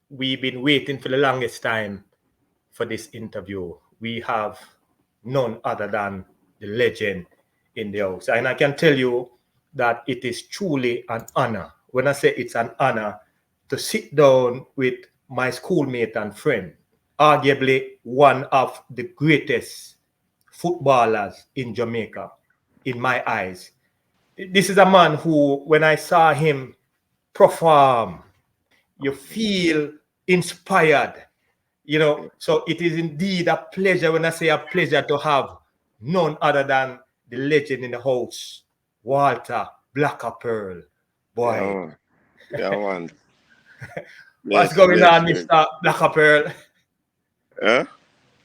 we've been waiting for the longest time for this interview. We have none other than the legend in the house. And I can tell you that it is truly an honor. When I say it's an honor to sit down with my schoolmate and friend, arguably one of the greatest footballers in Jamaica, in my eyes. This is a man who, when I saw him perform, you feel inspired, So it is indeed a pleasure. When I say a pleasure, to have none other than the legend in the house, Walter Blacka Pearl. Boy, Yeah, man. what's Yes, going on, blessed. Mr. Blacka Pearl? Huh?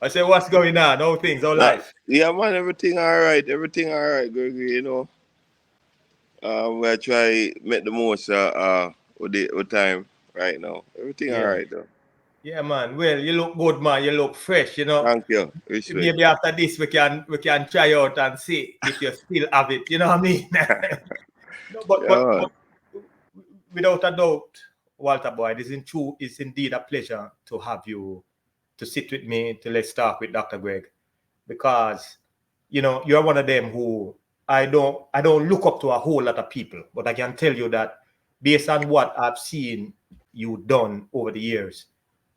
I say, what's going on? How things, how life? Yeah, man, everything all right. Everything all right, Gregory, we try make the most with time right now. Everything all Yeah, right though. yeah, man. Well, you look good, man. You look fresh, Thank you. Respect. Maybe after this we can try out and see if you still have it. You know what I mean? No, but, Yeah, but man. but without a doubt, Walter Boy, it's indeed a pleasure to have you to sit with me to let's talk with Dr. Greg, because you're one of them who I don't look up to a whole lot of people, but I can tell you that based on what I've seen you done over the years,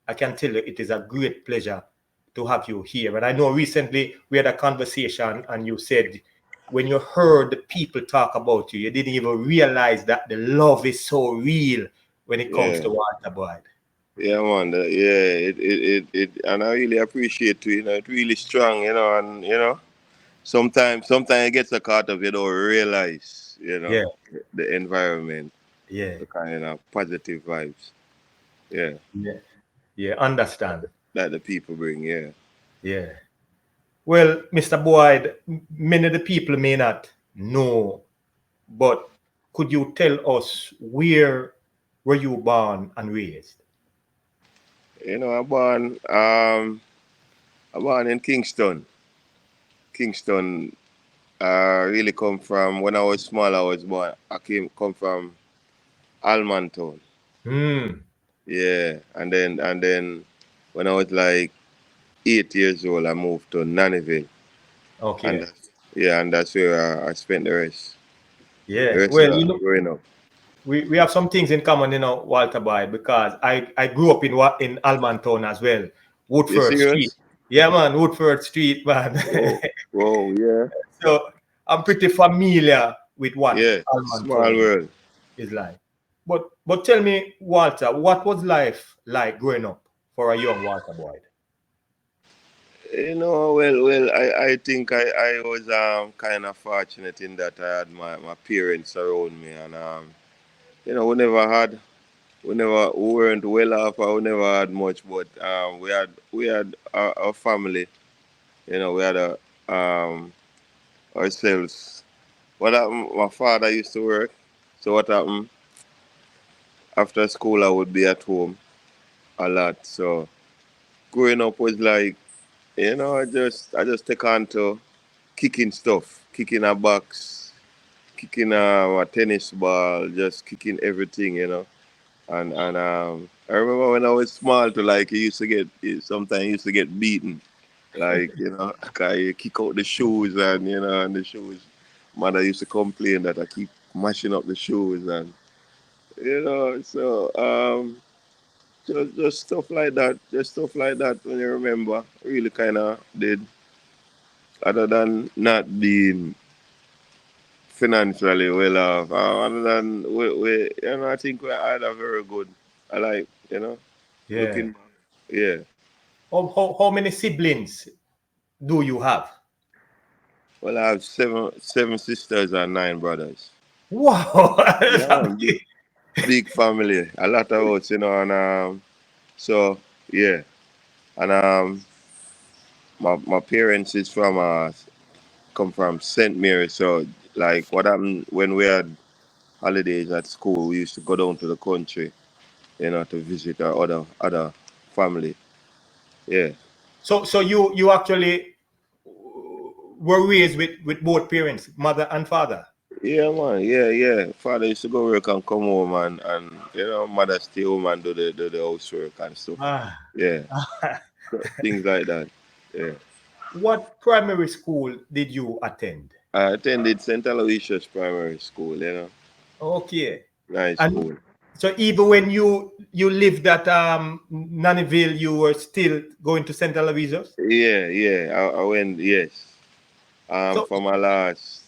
I can tell you it is a great pleasure to have you here. And I know recently we had a conversation and you said when you heard the people talk about you, you didn't even realize that the love is so real when it comes Yeah. to Walter Boyd. Yeah, man. And I really appreciate you. It's really strong. And sometimes it gets a caught up. You don't realize. Yeah, The environment, yeah, the kind of positive vibes. Yeah, yeah, yeah, understand. that the people bring. Yeah. Yeah. Well, Mr. Boyd, many of the people may not know, but could you tell us where were you born and raised? I'm born in Kingston. Kingston. Really come from when I was small. I was born. Come from Almontown. Hmm. Yeah, and then when I was like 8 years old, I moved to Nannyville, and Okay. that's where I spent the Yeah. rest Well, of growing up. we have some things in common, Walter Boyd, because I grew up in Almontown as well, You Woodford Street. serious? Yeah, man, Woodford Street, man. Whoa, whoa, yeah, So I'm pretty familiar with what yeah. Small Almontown world. is like. But tell me, Walter, what was life like growing up for a young Walter Boyd? Well, I think I was kind of fortunate in that I had my parents around me, and we never had we weren't well off, or we never had much, but we had our family. We had ourselves. What happened? My father used to work, so what happened? After school, I would be at home a lot. So growing up was like, I just take on to kicking stuff, kicking a box, kicking a tennis ball, just kicking everything. And I remember when I was small, to like, sometimes you used to get beaten. Like, 'cause you kick out the shoes, and the shoes. Mother used to complain that I keep mashing up the shoes, so just stuff like that. Just stuff like that when you remember. Really kind of did. Other than not being financially well off, other than I think we had a very good, I like, Yeah. looking back. Yeah. How many siblings do you have? Well, I have seven sisters and 9 brothers. Wow. Yeah, man, big family. A lot of us, and so yeah, and my parents is from come from St. Mary. So like what happened when we had holidays at school, we used to go down to the country, to visit our other family. Yeah, So you actually were raised with both parents, mother and father. Yeah, man. Yeah. Father used to go work and come home and mother stay home and do the housework and stuff. Ah. Yeah, so, things like that. Yeah. What primary school did you attend? I attended St. Aloysius Primary School, Okay. nice And school. so even when you lived at Nannyville, you were still going to St. Aloysius? Yeah. I went, yes. So, For my last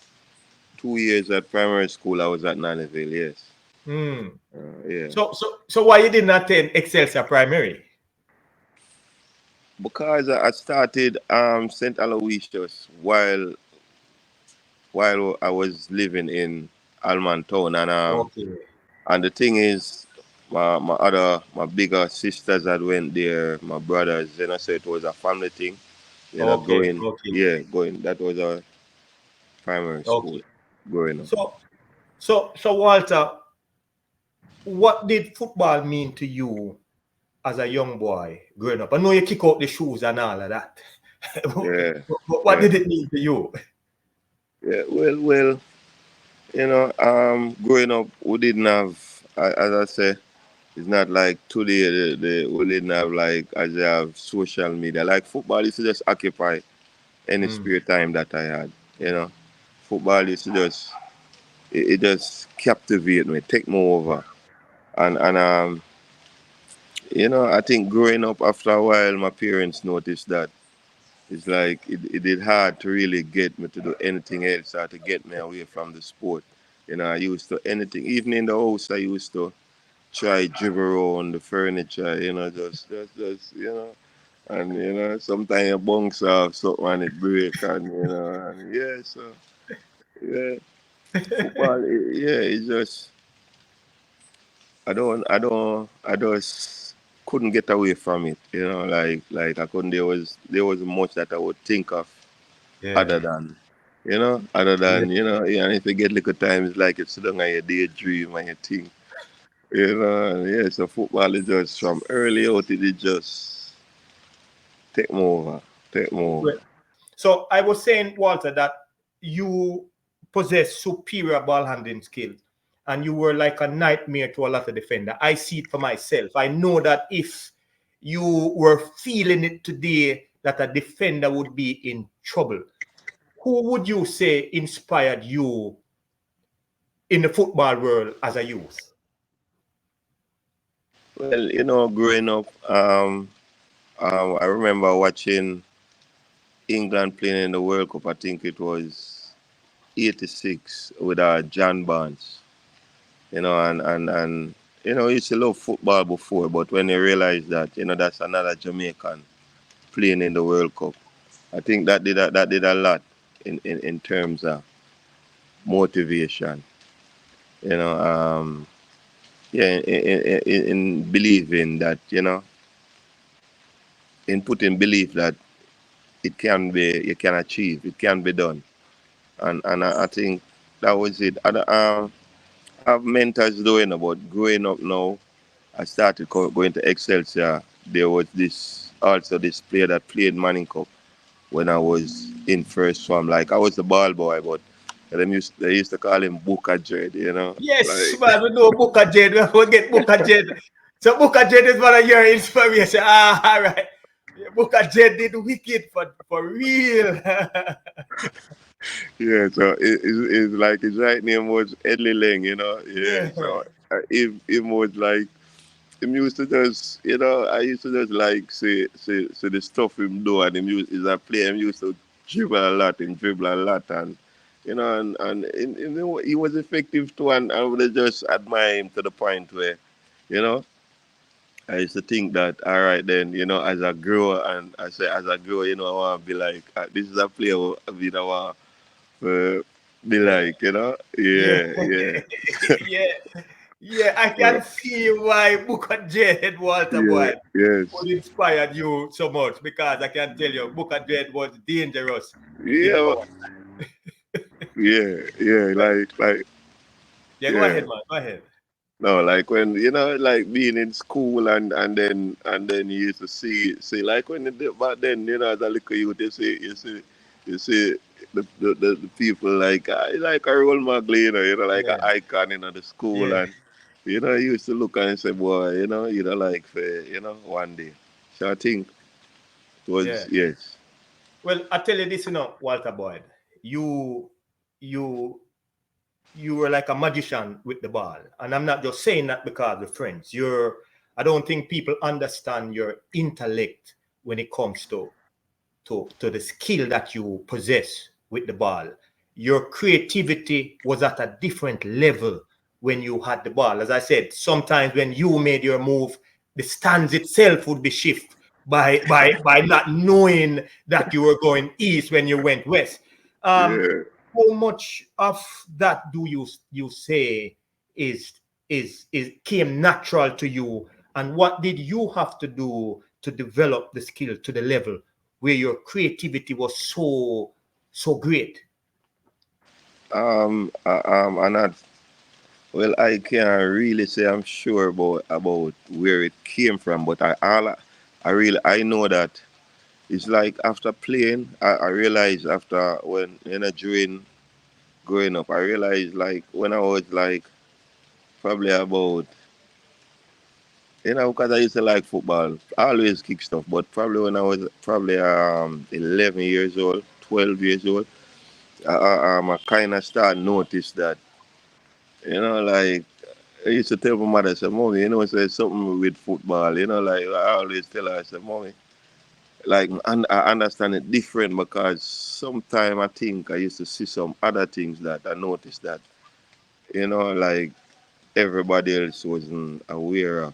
2 years at primary school, I was at Nannyville, yes. hmm. Yeah. So why you didn't attend Excelsior Primary? Because I started St. Aloysius while I was living in Almantown, Okay. and the thing is, my bigger sisters had went there, my brothers, so it was a family thing, Okay. going, Okay. yeah, going. That was a primary school Okay. growing up. So Walter, what did football mean to you as a young boy growing up? I know you kick out the shoes and all of that. Yeah, But what yeah, did it mean to you? yeah. Well, growing up, we didn't have, as I say, it's not like today. We didn't have like as they have social media. Like football used to just occupy any Mm. spare time that I had. You know, football used to just it just captivate me, take me over, and I think growing up after a while, my parents noticed that it's like it did hard to really get me to do anything else or to get me away from the sport. I used to anything, even in the house, I used to try dribble around the furniture, just, and sometimes you bounce off something and it break, and yeah, so yeah, football, yeah, it's just I just couldn't get away from it, like I couldn't. There was much that I would think of other Yeah. than. Other Yeah. than, yeah, if you get little time, it's like you sit down and you daydream and you think, and yeah, so football is just from early out, it is just take me over, take me over. Well, so I was saying, Walter, that you possess superior ball handling skills and you were like a nightmare to a lot of defender. I see it for myself. I know that if you were feeling it today, that a defender would be in trouble. Who would you say inspired you in the football world as a youth? Well, growing up, I remember watching England playing in the World Cup. I think it was '86 with John Barnes. And I used to love football before, but when you realize that, that's another Jamaican playing in the World Cup, I think that did a lot in terms of motivation. You know, yeah, in believing that, in putting belief that you can achieve, it can be done, and I think that was it. I have mentors doing about growing up now. I started going to Excelsior. There was this player that played Manning Cup when I was in first form. Like I was the ball boy, but they used to call him Booker Dread, Yes, like man, we know Booker Jed. We forget Booker Jed. So Booker Jed is one of your inspiration. Ah, all right. Yeah, Booker Jed did wicked for real. yeah. So it's like his right name was Edley Lang, yeah. Yeah. So it was like him used to just, I used to just like say the stuff him do, and him used is a player. Him used to dribble a lot, and he was effective too, and I would just admire him to the point where, you know, I used to think that all right then, as I grow, and I say as I grow, I want to be like this is a player I want to be Yeah. like, Yeah. yeah, yeah, Yeah. Yeah. I so, can see why Booker Jed, Walter yeah, Boy, yes, would inspired you so much because I can tell you Booker Jed was dangerous in yeah. our. Yeah, Yeah, go yeah. ahead, man. Go ahead. No, like when like being in school and then you used to see like when back then, as a little youth, you see You see, the people like a role model, like an Yeah, icon in the school, yeah, and you used to look and say, boy, like for one day. So I think it yeah. was yes. Well, I tell you this, Walter Boyd, you, you, you were like a magician with the ball, and I'm not just saying that because we're friends. I don't think people understand your intellect when it comes to the skill that you possess with the ball. Your creativity was at a different level when you had the ball. As I said, sometimes when you made your move, the stands itself would be shift by not knowing that you were going east when you went west. Yeah. How much of that do you say is is came natural to you, and what did you have to do to develop the skill to the level where your creativity was so great? And that, well, I can't really say I'm sure about where it came from, but I know that it's like after playing, I realized after when during growing up, I realized like when I was like probably about because I used to like football, I always kick stuff, but probably when I was probably 11 years old, 12 years old, I kind of start notice that like I used to tell my mother, I said, Mommy, say something with football, like I always tell her, I said, Mommy, like, and I understand it different because sometimes I think I used to see some other things that I noticed that, like everybody else wasn't aware of,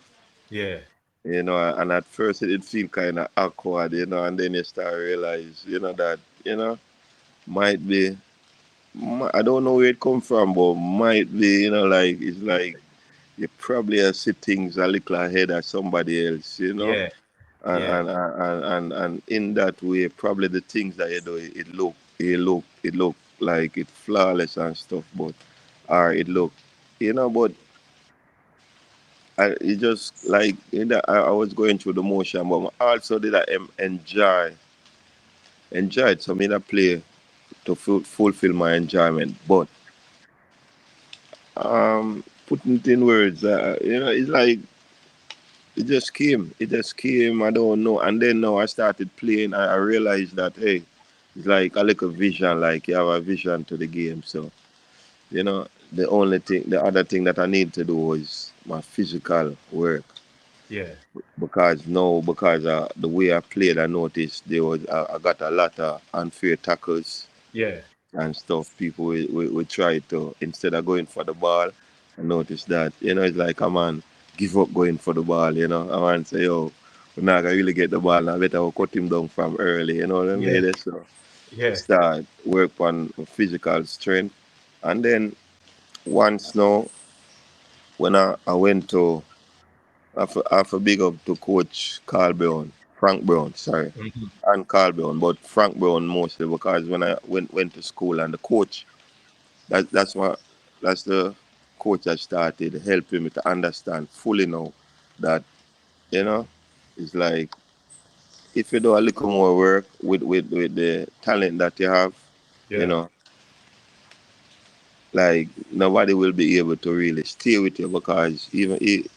Yeah, and at first it did feel kind of awkward, and then you start realize, that, might be, I don't know where it come from, but might be, like, it's like, you probably see things a little ahead of somebody else, yeah, and yeah, and in that way, probably the things that you do, it look like it's flawless and stuff, but or it look, but it just like I was going through the motion, but also did I enjoy it. So me that play to fulfill my enjoyment, but putting it in words, it's like it just came. I don't know. And then now I started playing. I realized that, hey, it's like a little vision. Like you have a vision to the game. So the other thing that I need to do is my physical work. yeah, Because the way I played, I noticed I got a lot of unfair tackles yeah, and stuff. People will try to, instead of going for the ball, I noticed that, it's like, come on, give up going for the ball, I want to say, yo, we're not going to really get the ball now. Better we'll cut him down from early, you know what I yeah, mean? So yeah, start work on physical strength. And then once now, when I went to, I have a big up to Coach Frank Brown, sorry, mhm, and Carl Brown, but Frank Brown mostly because when I went to school and the coach, that's what that's the coach that started helping me to understand fully now that you know it's like if you do a little more work with the talent that you have, you yeah, know, like nobody will be able to really stay with you because the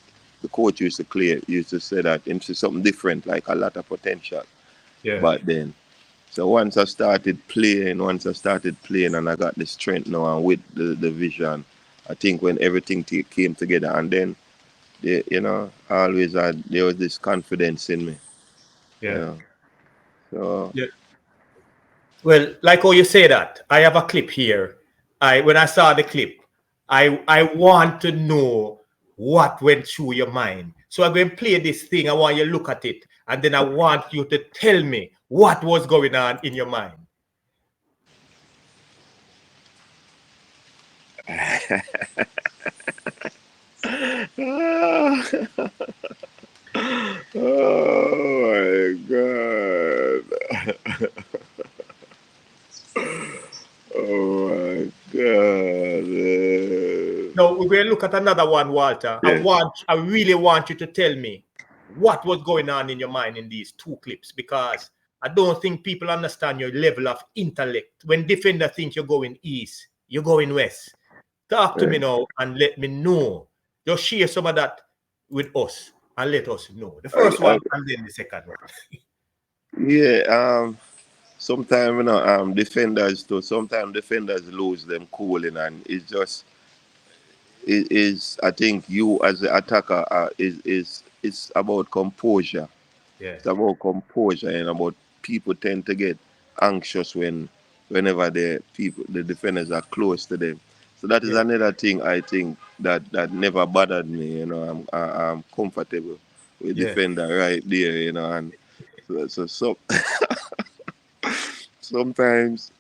coach used to say that into something different, like a lot of potential. yeah, But then, so once I started playing and I got the strength now and with the vision, I think when everything came together, and then I always there was this confidence in me, you yeah, know. So yeah. Well, like how you say that, I have a clip here. When I saw the clip, I want to know what went through your mind. So I'm going to play this thing. I want you to look at it, and then I want you to tell me what was going on in your mind. oh my god. Oh my god, man. Now we're going to look at another one, Walter. Yes. I really want you to tell me what was going on in your mind in these two clips because I don't think people understand your level of intellect. When defender think you're going east, you're going west. Talk to me now and let me know. Just share some of that with us and let us know. The first one and then the second one. Yeah, sometimes defenders too. Sometimes defenders lose them cooling, and it's just it is. I think you as the attacker is it's about composure. Yeah, It's about composure and about people tend to get anxious whenever the defenders are close to them. So that is yeah, another thing I think that never bothered me. I'm comfortable with yeah, defender right there. And so sometimes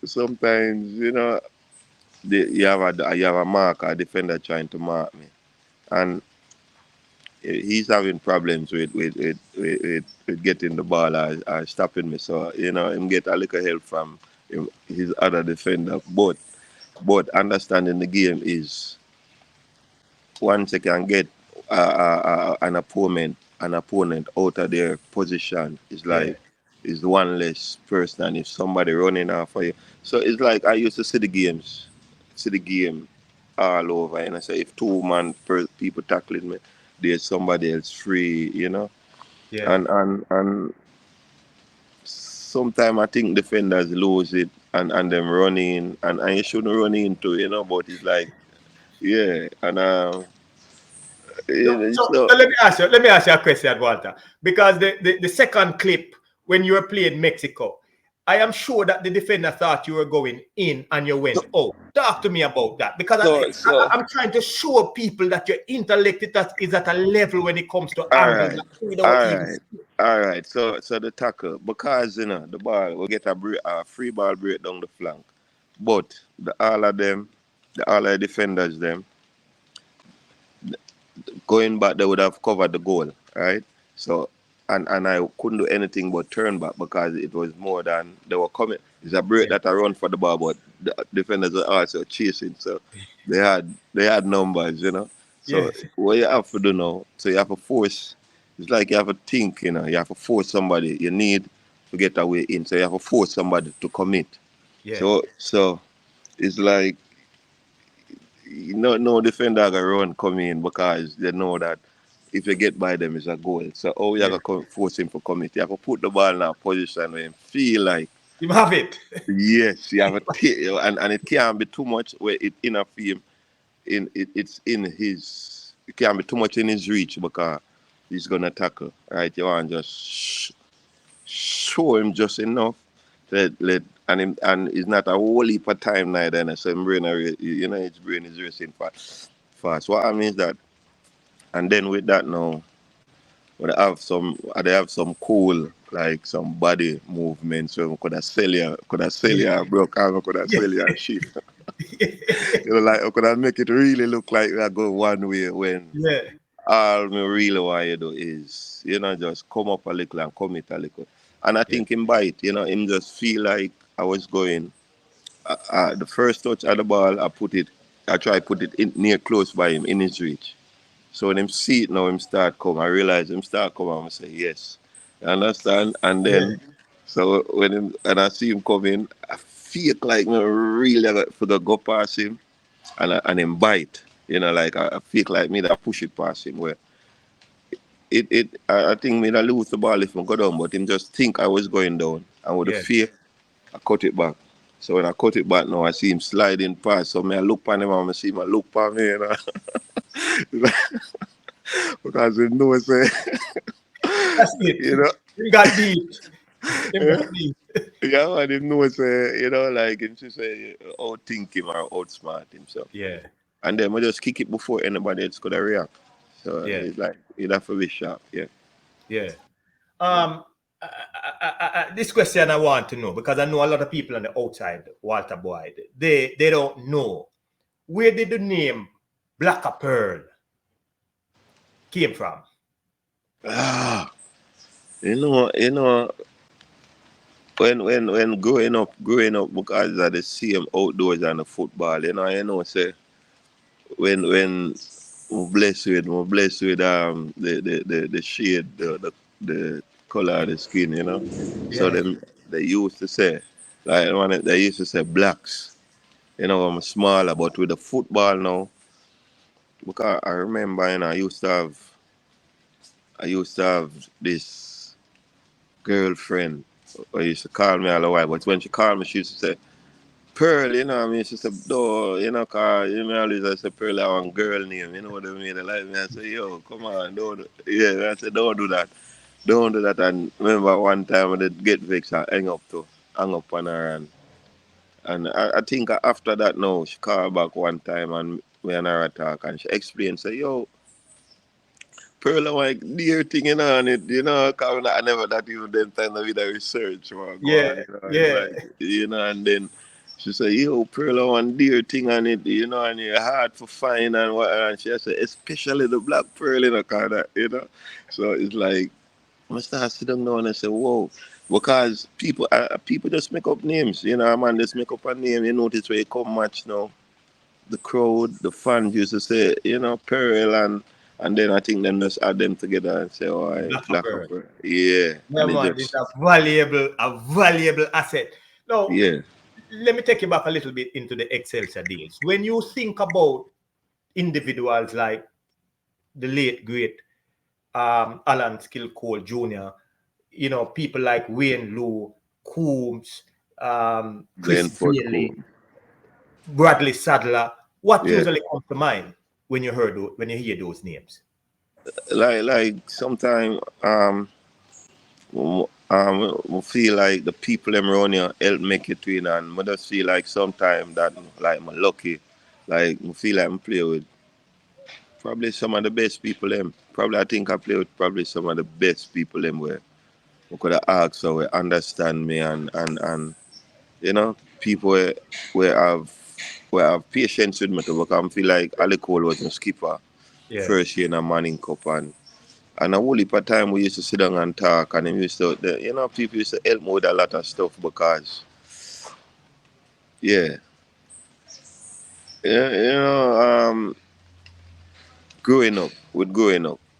you have a marker, a defender trying to mark me, and he's having problems with getting the ball or stopping me. So him get a little help from his other defender. But understanding the game is once they can get an opponent out of their position, it's yeah, like it's one less person. And if somebody running after you, so it's like I used to see the game all over, and I say if people tackling me, there's somebody else free, yeah. and sometimes I think defenders lose it and them running and you shouldn't run into, but it's like yeah, and So, so so let me ask you a question, Walter. Because the second clip when you were playing Mexico, I am sure that the defender thought you were going in and you went out. Talk to me about that. Because so I'm trying to show people that your intellect is at a level when it comes to all angles right, that we don't all even right, all right. So the tackle because the ball will get a free ball break down the flank, but all of the defenders them going back, they would have covered the goal, right? So, and I couldn't do anything but turn back because it was more than they were coming. It's a break Yeah. that I run for the ball, but the defenders were also chasing, so they had numbers. So Yes. what you have to do now, so you have to force. It's like you have to think, you have to force somebody. You need to get away in, so you have to force somebody to commit. Yeah. So it's like no defender gonna run come in because they know that if you get by them is a goal. So how you Yeah. gonna force him for commit? You have to put the ball in a position where him feel like You have it. yes, you have and it can't be too much where it interfere it's in his it can't be too much in his reach because he's gonna tackle. Right? You want to just show him just enough that let and it's not a whole heap of time neither. And so his brain is racing fast. What I mean is that, and then with that now, they have some cool like some body movements. So could have sell Yeah. you broke arm, could have Yeah. sell you a shift. Like I could have make it really look like I go one way when Yeah. all me really want you do is, just come up a little and commit a little. And I Yeah. think him bite, him just feel like I was going. The first touch of the ball, I try put it in near close by him in his reach. So when him see it now, him start come. I realize him start come. I'm say yes, you understand. And Yeah. then so and I see him coming, I feel like me really for the go past him and him bite. Like I feel like me that push it past him where I think me that lose the ball if I go down, but him just think I was going down. And with the Yeah. fear, I cut it back. So when I cut it back now, I see him sliding past. So me I look on him and I see him I look on me, because he knows, That's it. you know, You got beat. You yeah, got beat. yeah, and he knows, like him to say, outthink him or outsmart him. So, Yeah. and then we just kick it before anybody else could react. So Yeah. it's like, you'd have to be sharp, yeah. Yeah. Um, this question I want to know because I know a lot of people on the outside, Walter Boyd, they don't know where did the name Blacka Pearl came from. Ah, you know, when growing up because of the same outdoors and the football, say when we're blessed with the shade, the color of the skin. So Yeah. they used to say, like one that they used to say blacks. You know, I'm smaller, but with the football now, because I remember, you know, I used to have this girlfriend who used to call me all the while, but when she called me, she used to say, Pearl, you know what I mean? She said, no, you know, cause you know, always I say Pearl, I want girl name, you know what I mean? They like me, I say, yo, come on, yeah, I said, don't do that. Don't do that. And remember one time I did get vexed, I hang up on her, and I think after that now, she called back one time and we and her talk, and she explained, say, yo, Pearl, I'm like, dear thing, you know, and it, you know, cause I never that even then time with the research, man, go Yeah, on, you know, it's yeah, like, you know, and then she said, yo, Pearl, I want dear thing on it, you know, and you're hard for find and what, and she said, especially the black pearl, you know, kind of, you know, so it's like, I start sit down now and I say, whoa, because people just make up names, you know, a man just make up a name, you notice where you come match now the crowd, the fans used to say, you know, Peril and then I think them just add them together and say, oh, I Blacka black Pearl. up. Yeah. Yeah, And it man, it's just a valuable asset. Now, yeah. let me take you back a little bit into the Excelsior days. When you think about individuals like the late great Alan Skill Cole Jr., you know, people like Wayne Lou, Coombs, Chris Glenford Bailey, cool. Bradley Sadler, what Yeah. usually comes to mind when when you hear those names? Like sometime I feel like the people them around here help make it win and I just feel like sometime that like I'm lucky. Like I feel like I play with probably some of the best people them. Probably I think I play with probably some of the best people them where we could have asked so we understand me and you know, people where have patience with me to because I feel like Ali Cole was my skipper Yeah, first year in a Manning Cup and a whole heap of time we used to sit down and talk and him used to you know, people used to help me with a lot of stuff because yeah. You know, growing up,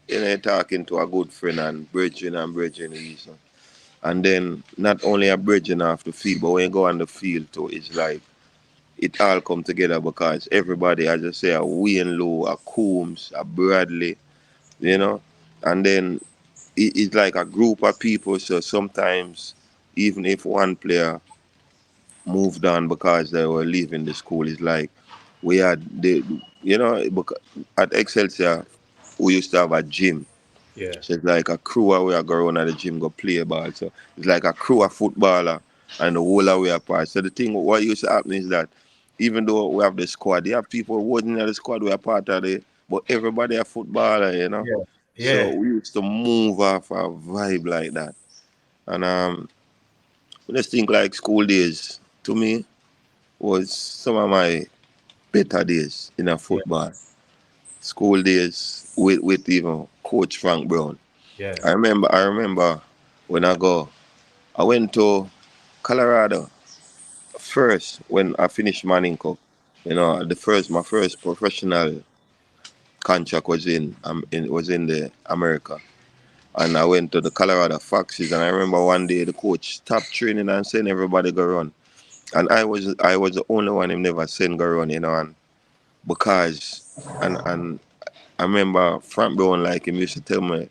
you know, talking to a good friend and bridging reason. And then not only a bridging off the field, but when you go on the field too, it's like it all come together because everybody, as I say, a Wayne Lowe, a Coombs, a Bradley, you know, and then it's like a group of people. So sometimes, even if one player moved on because they were leaving the school, it's like we had the, you know, at Excelsior, we used to have a gym. yeah, So it's like a crew where we are going at the gym go play ball. So it's like a crew of footballer and the whole of we apart. So the thing what used to happen is that even though we have the squad, you have people who wasn't in the squad we are part of it, but everybody a footballer, you know. yeah, So yeah, we used to move off a vibe like that. And I just think like school days to me was some of my better days in a yeah, football. School days with even Coach Frank Brown. yeah, I remember when I went to Colorado first when I finished Manning Cup. You know, my first professional contract was in the America. And I went to the Colorado Foxes and I remember one day the coach stopped training and saying everybody go run. And I was the only one him never sent go run, you know, and because and I remember Frank Brown like him used to tell me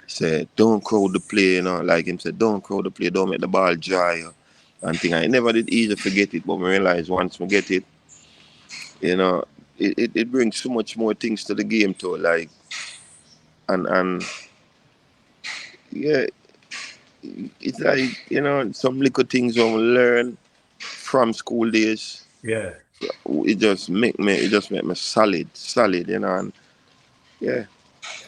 say, don't crowd the play, you know, like him said, don't crowd the play, don't make the ball dry. And thing. I never did easy forget it, but I realized once we get it, you know, it brings so much more things to the game too. Like and yeah, it's like, you know, some little things when we learn from school days, yeah. it just make me solid, you know, and yeah,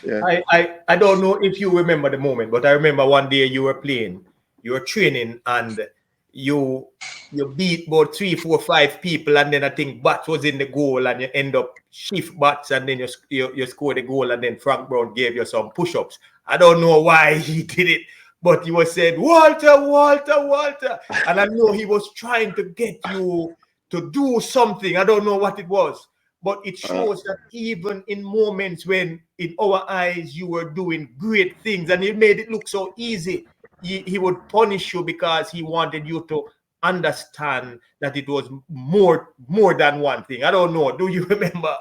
yeah. I don't know if you remember the moment, but I remember one day you were playing, you were training, and you you beat about 3, 4, 5 people, and then I think Bats was in the goal, and you end up shift Bats, and then you score the goal, and then Frank Brown gave you some push-ups. I don't know why he did it, but he was said, Walter, Walter, Walter, and I know he was trying to get you to do something. I don't know what it was, but it Uh, shows that even in moments when in our eyes you were doing great things and it made it look so easy, he would punish you because he wanted you to understand that it was more than one thing. I don't know. Do you remember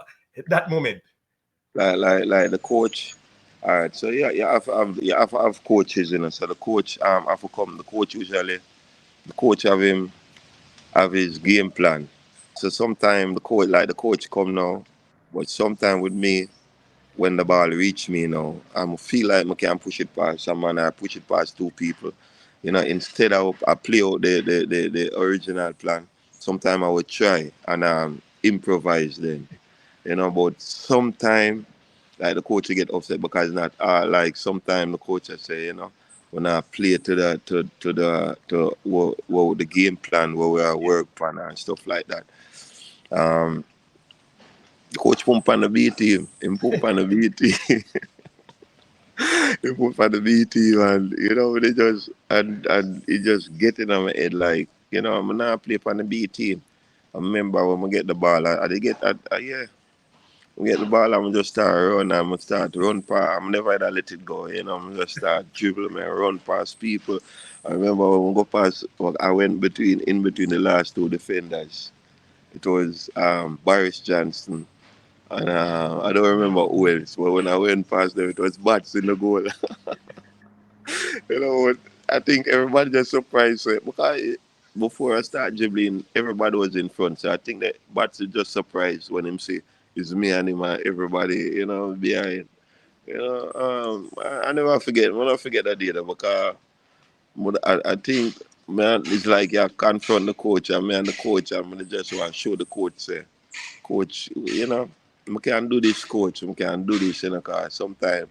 that moment? Like the coach. All right, so yeah, you have coaches, you know. So the coach have to come. The coach usually the coach have his game plan. So sometimes the coach come now, but sometimes with me when the ball reach me now, I feel like I can push it past someone. I push it past two people. You know, instead of I play out the original plan. Sometimes I would try and improvise then. You know, but sometimes like the coach will get upset because not like sometimes the coach will say, you know, when I play to the game plan where we are work plan and stuff like that. Um, the coach pump on the B team, him pump on the B team. He put on the B team and you know they just and it just get in my head like, you know, I'm not play on the B team. I remember when we get the ball, I they get yeah. We get the ball, I'm just start run. I'm start run past. I'm never ever let it go. You know, I'm just start dribble, man, run past people. I remember when we go past, I went in between the last two defenders. It was Boris Johnson and I don't remember who else. But when I went past them, it was Bats in the goal. You know what? I think everybody just surprised because before I start dribbling, everybody was in front. So I think that Bats is just surprised when him see it's me and him and everybody, you know, behind. You know, I never forget. I never forget that day though, because I think man, it's like you confront the coach and me and the coach and I just want to show the coach say, coach, you know, I can do this, coach. I can do this, you know, because sometimes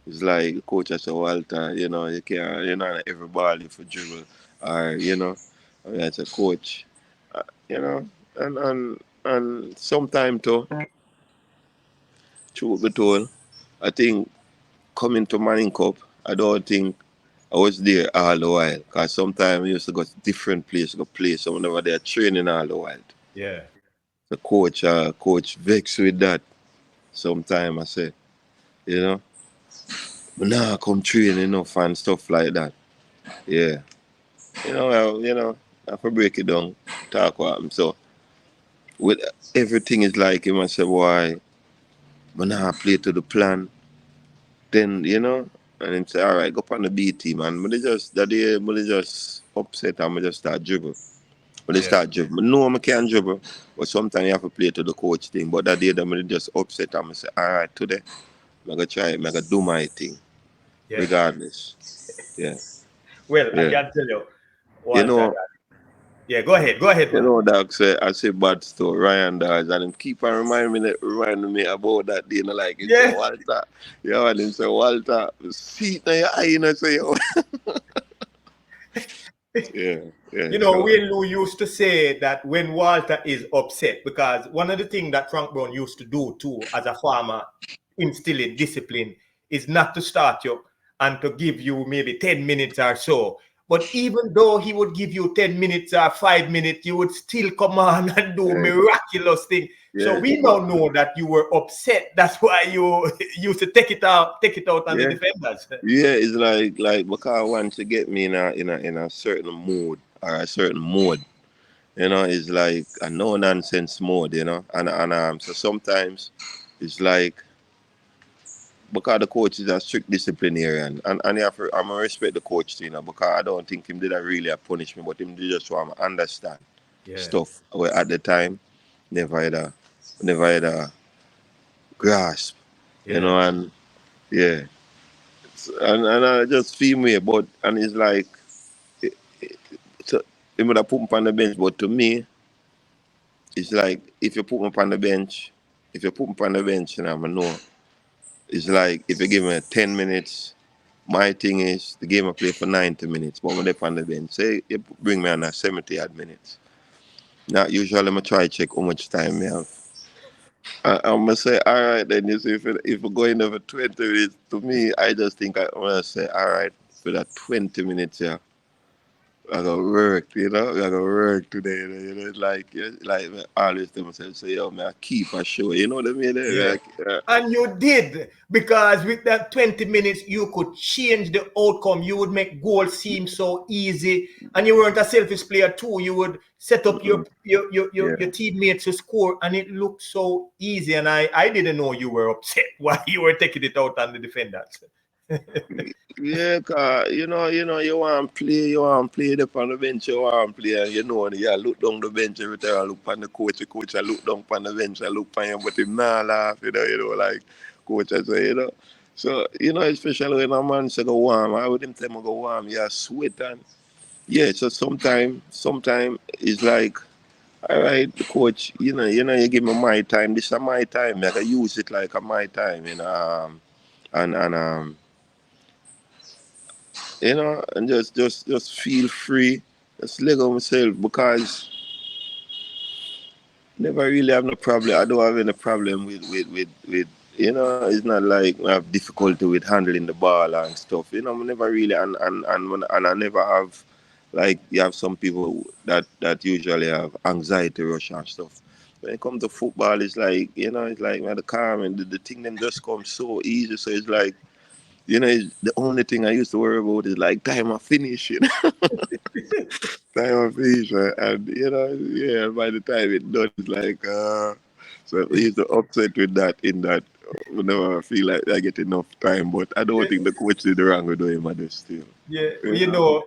it's like coach as a Walter, you know, you can't, you know, every ball you for dribble, or you know, I mean, as a coach, you know, and sometimes too, truth be told, I think coming to Manning Cup, I don't think I was there all the while, because sometimes I used to go to different places, go play, so whenever they're training all the while. Yeah. The coach vexed with that. Sometimes I say, you know. But now I come train enough and stuff like that. Yeah. I have to break it down, talk about him. So with everything is like him, I say, why but now I play to the plan, then and him say, all right, go up on the B team man. But they just that day but they just upset and I just start dribble. When they Yeah. start dribble. But no I can't dribble. But sometimes you have to play to the coach thing. But that day them they just upset and I say, all right, today I'm gonna try it, I'm gonna do my thing. Yeah. Regardless. Yeah. Well, I Yeah. can tell you, You Walter. know, Yeah, go ahead. Go ahead, man. Doc say I say bad stuff, Ryan Dodge, and him keep on reminding me about that day, like him say Yeah. Walter. Yeah, and him say Walter, see it in your eye, say oh. Yeah, yeah, You know, so Wayne Lou used to say that when Walter is upset, because one of the things that Frank Brown used to do too, as a farmer, instilling discipline, is not to start you and to give you maybe 10 minutes or so. But even though he would give you 10 minutes or 5 minutes, you would still come on and do yeah, miraculous things. So yeah, we now know that you were upset. That's why you used to take it out on the yeah. defenders. Yeah, it's like because once you get me in a certain mood or a certain mode, it's like a no nonsense mode, and so sometimes it's like because the coach is a strict disciplinarian and I'm gonna respect the coach too, because I don't think him did a really a punish me, but him did just want to understand Yeah, stuff where at the time never had a grasp, yeah, and yeah. And I just feel me but and it's like so him would have put me on the bench, but to me it's like if you put me on the bench, I know it's like if you give me 10 minutes. My thing is the game I play for 90 minutes, but when they on the bench, say you bring me on a 70 odd minutes. Now usually I'm try check how much time I have. I'm gonna say, all right, then you see if we're going over 20 minutes, to me, I just think I'm gonna say, all right, for that 20 minutes, yeah, I got work, you know. I got work today, you know. It's like, yeah, like I always tell myself, say, yo, man, I keep a show. You know what I mean? Yeah. Like, And you did, because with that 20 minutes, you could change the outcome. You would make goals seem so easy. And you weren't a selfish player too. You would set up mm-mm, your yeah. teammates to score, and it looked so easy. And I didn't know you were upset while you were taking it out on the defenders. Yeah, cause you want to play, the on the bench, you want to play, and you know, you look down the bench every time, I look on the coach, I look down on the bench, I look on him, but him not laugh, like, coach, I say, So, especially when a man say go warm, I would him tell me go warm, yeah, sweat, and, yeah, so sometime it's like, all right, coach, you give me my time, this is my time, I can use it like a my time, and and just feel free, just let go of myself because never really have no problem. I don't have any problem with it's not like I have difficulty with handling the ball and stuff. I never really and I never have like you have some people that usually have anxiety rush and stuff. When it comes to football, it's like it's like man, the calm and the thing them just come so easy. So it's like the only thing I used to worry about is like time I finish. Time of fish, right? And yeah, by the time it done, it's like, so I used to upset with that. In that, whenever I feel like I get enough time, but I don't think the coach did the wrong with him at this still. Yeah, well, You know?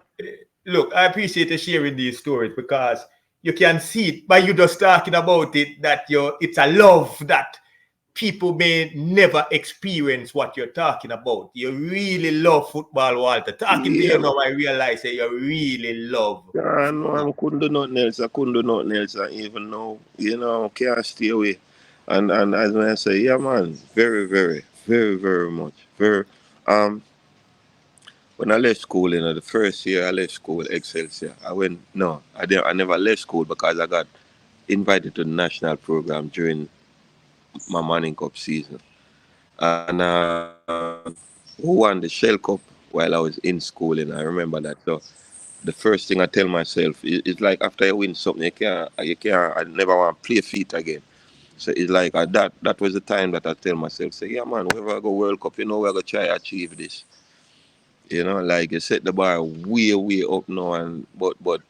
look, I appreciate you sharing these stories, because you can see it by you just talking about it that it's a love that people may never experience what you're talking about. You really love football, Walter. Talking to Yeah, you now, I realize that you really love I know football. I couldn't do nothing else. I couldn't do nothing else. And even now, can't stay away. And as I say, yeah, man, very, very, very, very much, very. Um, When I left school, the first year I left school, Excelsior, I went, no, I never left school because I got invited to the national program during my Manning Cup season. And who won the Shell Cup while I was in school, and I remember that. So the first thing I tell myself is like after you win something, I never want to play feet again. So it's like that was the time that I tell myself, say, yeah, man, wherever I go World Cup, we're going to try achieve this. Like you set the bar way, way up now, and but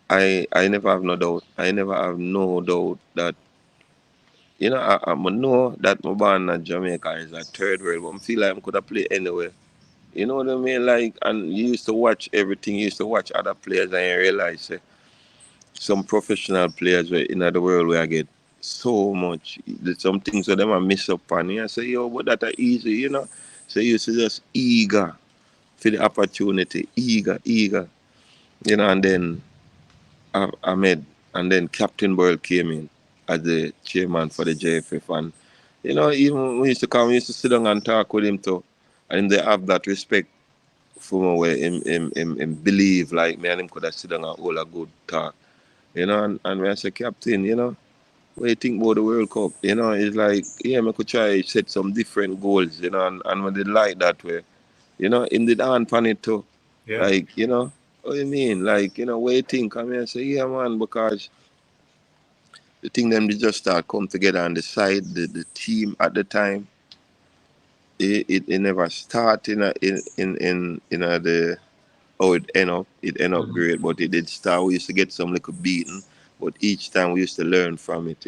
I never have no doubt. I never have no doubt that I know that my born in Jamaica is a third world, but I feel like I could have played anywhere. You know what I mean? Like, and you used to watch everything. You used to watch other players, and you realize some professional players were in the world where I get so much. There's some things that them I miss up on. I say, yo, but that are easy. So you used to just eager for the opportunity, eager. And then Ahmed, and then Captain Boyle came in as the chairman for the JFF. And, even when we used to come, we used to sit down and talk with him too. And they have that respect for me where him believe like me and him could have sit down and hold a good talk. And when I say, Captain, what do you think about the World Cup? It's like, yeah, I could try set some different goals, and when they like that way. In the down pan it too. Yeah. Like, what you mean? Like, what you think? I mean, I say, yeah, man, because the thing them they just start come together and decide the team at the time. It never start in the it end up great, but it did start. We used to get some little beaten, but each time we used to learn from it.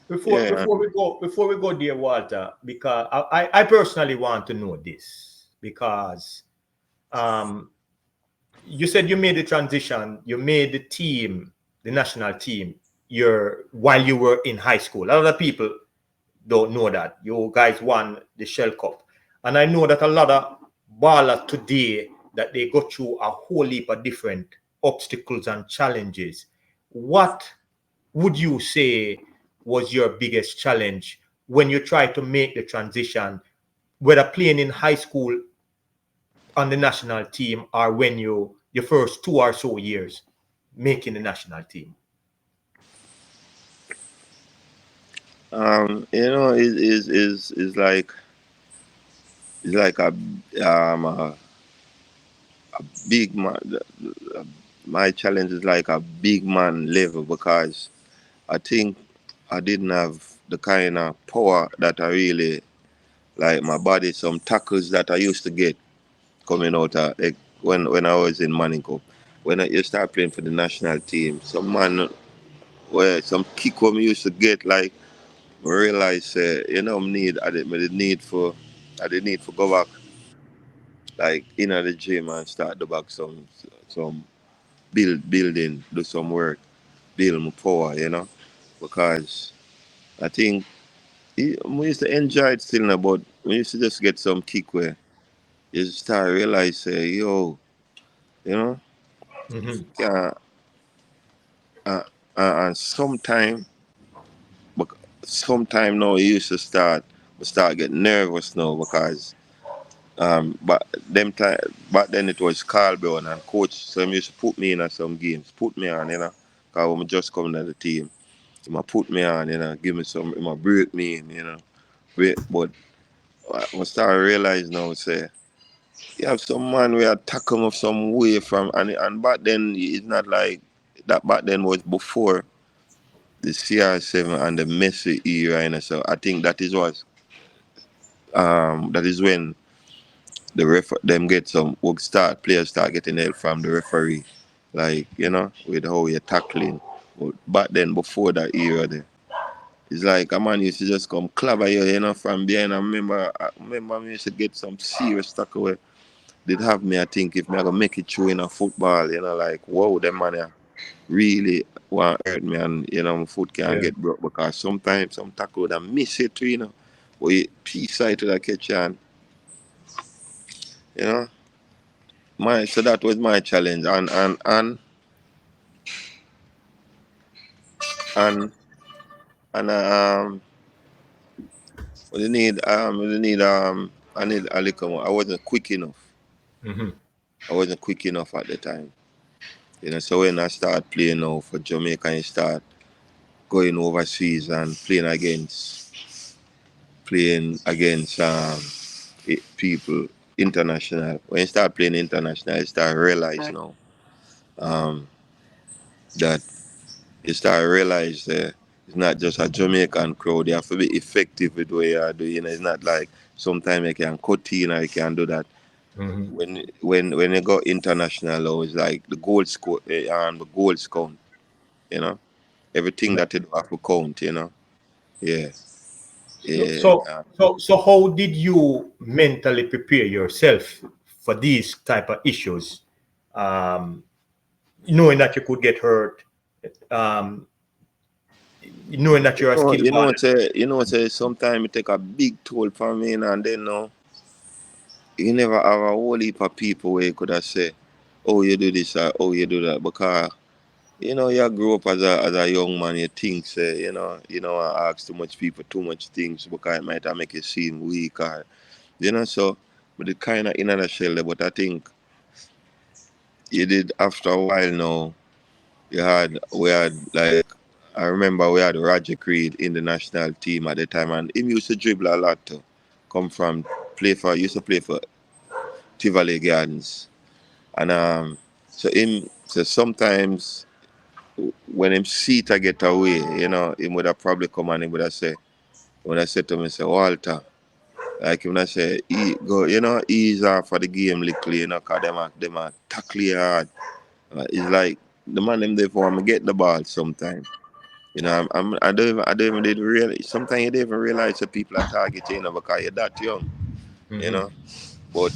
Before Yeah. before we go before we go there, Walter, because I personally want to know this, because um you said you made the transition, you made the team, the national team, while you were in high school. A lot of people don't know that you guys won the Shell Cup, and I know that a lot of ballers today, that they go through a whole heap of different obstacles and challenges. What would you say was your biggest challenge when you try to make the transition, whether playing in high school on the national team, or when your first 2 or so years making the national team? It's like a big man. my challenge is like a big man level because I think I didn't have the kind of power that I really like my body. Some tackles that I used to get coming out like when I was in Manning Cup. When you start playing for the national team, some man where some kick what me used to get like I realize I did need for go back like in the gym and start to back some building, do some work, build my power, because I think we used to enjoy it still now, but we used to just get some kick where you start realize, yo, you know, Mm-hmm. yeah, uh, and sometime now you used to start getting nervous now because but them time back then it was Carl Brown and coach, so he used to put me in some games, put me on, because when I just coming to the team, he might put me on, give me some, he might break me in, but I start to realize now, say, you have some man where attack him of some way from, and back then it's not like that. Back then was before the CR7 and the Messi era, so I think that is when them get some work start players start getting help from the referee, like with how you're tackling. But back then before that era, there. It's like a man used to just come clobber you, from behind. I remember me used to get some serious tackle where they'd have me, I think, if me I gonna make it through in a football, like, whoa, them man really want to hurt me and, my foot can't Yeah. get broke because sometimes some tackle would miss it too, But you piece side to the catch and, you know, so that was my challenge. And, and, I need a little more. I wasn't quick enough. Mm-hmm. I wasn't quick enough at the time. So when I start playing now for Jamaica and start going overseas and playing against people international. When you start playing international, you start realize now um, that you start realize it's not just a Jamaican crowd. You have to be effective with what you are doing. It's not like sometimes you can cut in or you can do that. Mm-hmm. When you go international, though, it's like the goals count. You know, everything Yeah. that you do have to count. Yeah, So, yeah. so, so how did you mentally prepare yourself for these type of issues? Um, Knowing that you could get hurt, um, knowing that you're a skilled man. Sometimes it take a big toll from me, and then you never have a whole heap of people where you could have said, "Oh, you do this," or "Oh, you do that," because you grow up as a young man, you think say, I ask too much people too much things because it might have make you seem weak, or so. But it kind of in a shell there. But I think you did after a while now. We had like I remember we had Roger Creed in the national team at the time, and him used to dribble a lot too. Come from used to play for Tivoli Gardens, and so sometimes when him see it get away, him would have probably come and him would have say, when I said to him, say, Walter, like him would have say, go, ease off for the game little, cause them are tackle you hard. It's like the man them there for him get the ball sometimes. I don't even did realize. Sometimes you don't even realize that people are targeting because you're that young, you Mm-hmm. know. But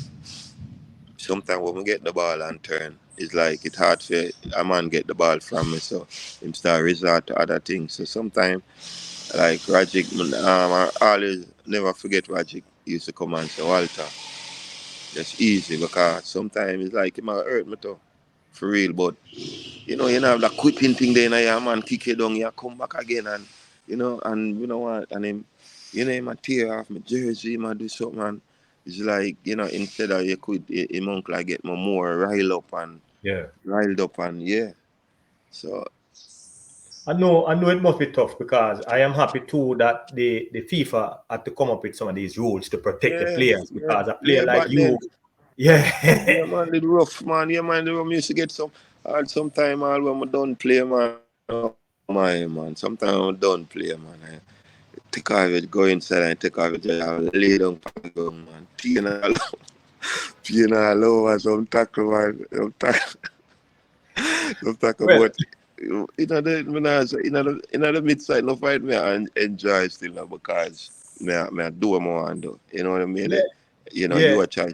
sometimes when we get the ball and turn, it's like it's hard for a man get the ball from me, so him start resort to other things. So sometimes, like Rajic, I always never forget Rajic used to come and say, Walter, that's easy because sometimes it's like it might hurt me too, for real. But you know have that quitting thing there, your man kick you down, you come back again, and and you know what, and him, he might tear off my jersey, he might do something, and it's like, instead of you quit, him uncle I get more Yeah. riled up, and yeah. So I know it must be tough because I am happy too that the FIFA had to come up with some of these rules to protect the yeah, players yeah, because a player yeah. like Back then, you, yeah, yeah, man, did rough, man. Yeah, man, the rough used to get some. And sometimes all when I don't play, man, oh my man. Sometimes I don't play, man. I take off it, go inside and take off it, just lay down on the ground, man. Pain all over, some tackle, man. Some tackle, Well, but in the mid-side, no fight me and enjoy still now because me I do what I want to do. You know what I mean? yeah, You yeah, a try,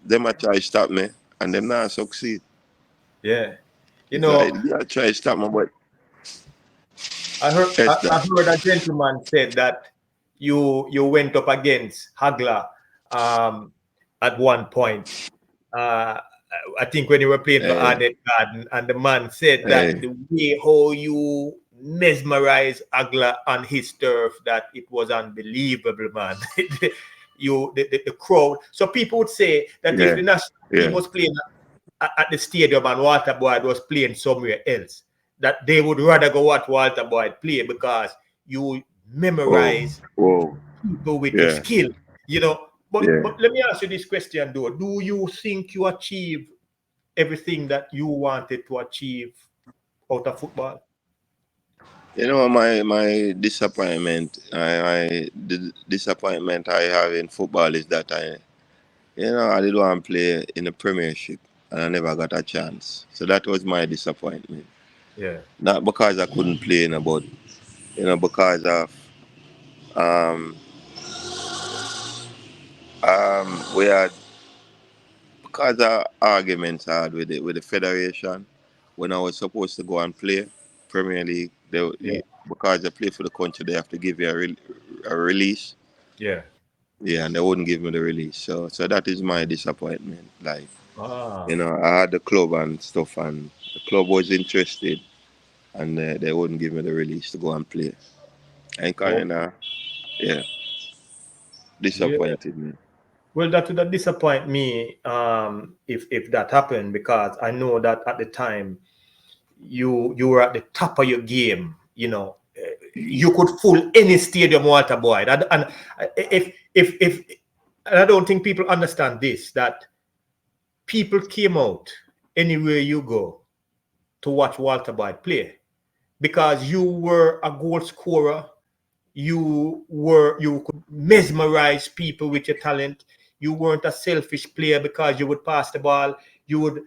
them a try stop me and them not succeed. yeah. You It's like know, you a try stop me, but I heard it's I that. heard a gentleman said that you went up against Hagler um, at one point. Uh, I think when you were playing for Hey, Arnett Garden, and the man said that hey, the way how you mesmerized Hagler on his turf, that it was unbelievable, man. The crowd. So people would say that if yeah, the national team yeah. was playing at the stadium and Walter Boyd was playing somewhere else, that they would rather go watch Walter Boyd play because you Oh, memorize whoa, people with your yeah, skill, you know. yeah. But let me ask you this question though. Do you think you achieve everything that you wanted to achieve out of football? My disappointment, the disappointment I have in football is that I did want to play in the Premiership and I never got a chance. So that was my disappointment. Yeah, Not because I couldn't play, but because of um we had because of arguments I had with the federation when I was supposed to go and play Premier League. yeah, Because I play for the country, they have to give you a release. yeah. Yeah, and they wouldn't give me the release. So that is my disappointment. Like, Ah, I had the club and stuff, and the club was interested, and they wouldn't give me the release to go and play. And kind okay. of, yeah, Yeah. disappointed me. Well, that would disappoint me if that happened, because I know that at the time you were at the top of your game. You know, you could fool any stadium, Walter Boyd. And if and I don't think people understand this, that people came out anywhere you go to watch Walter Boyd play because you were a goal scorer. You could mesmerize people with your talent. You weren't a selfish player because you would pass the ball. You would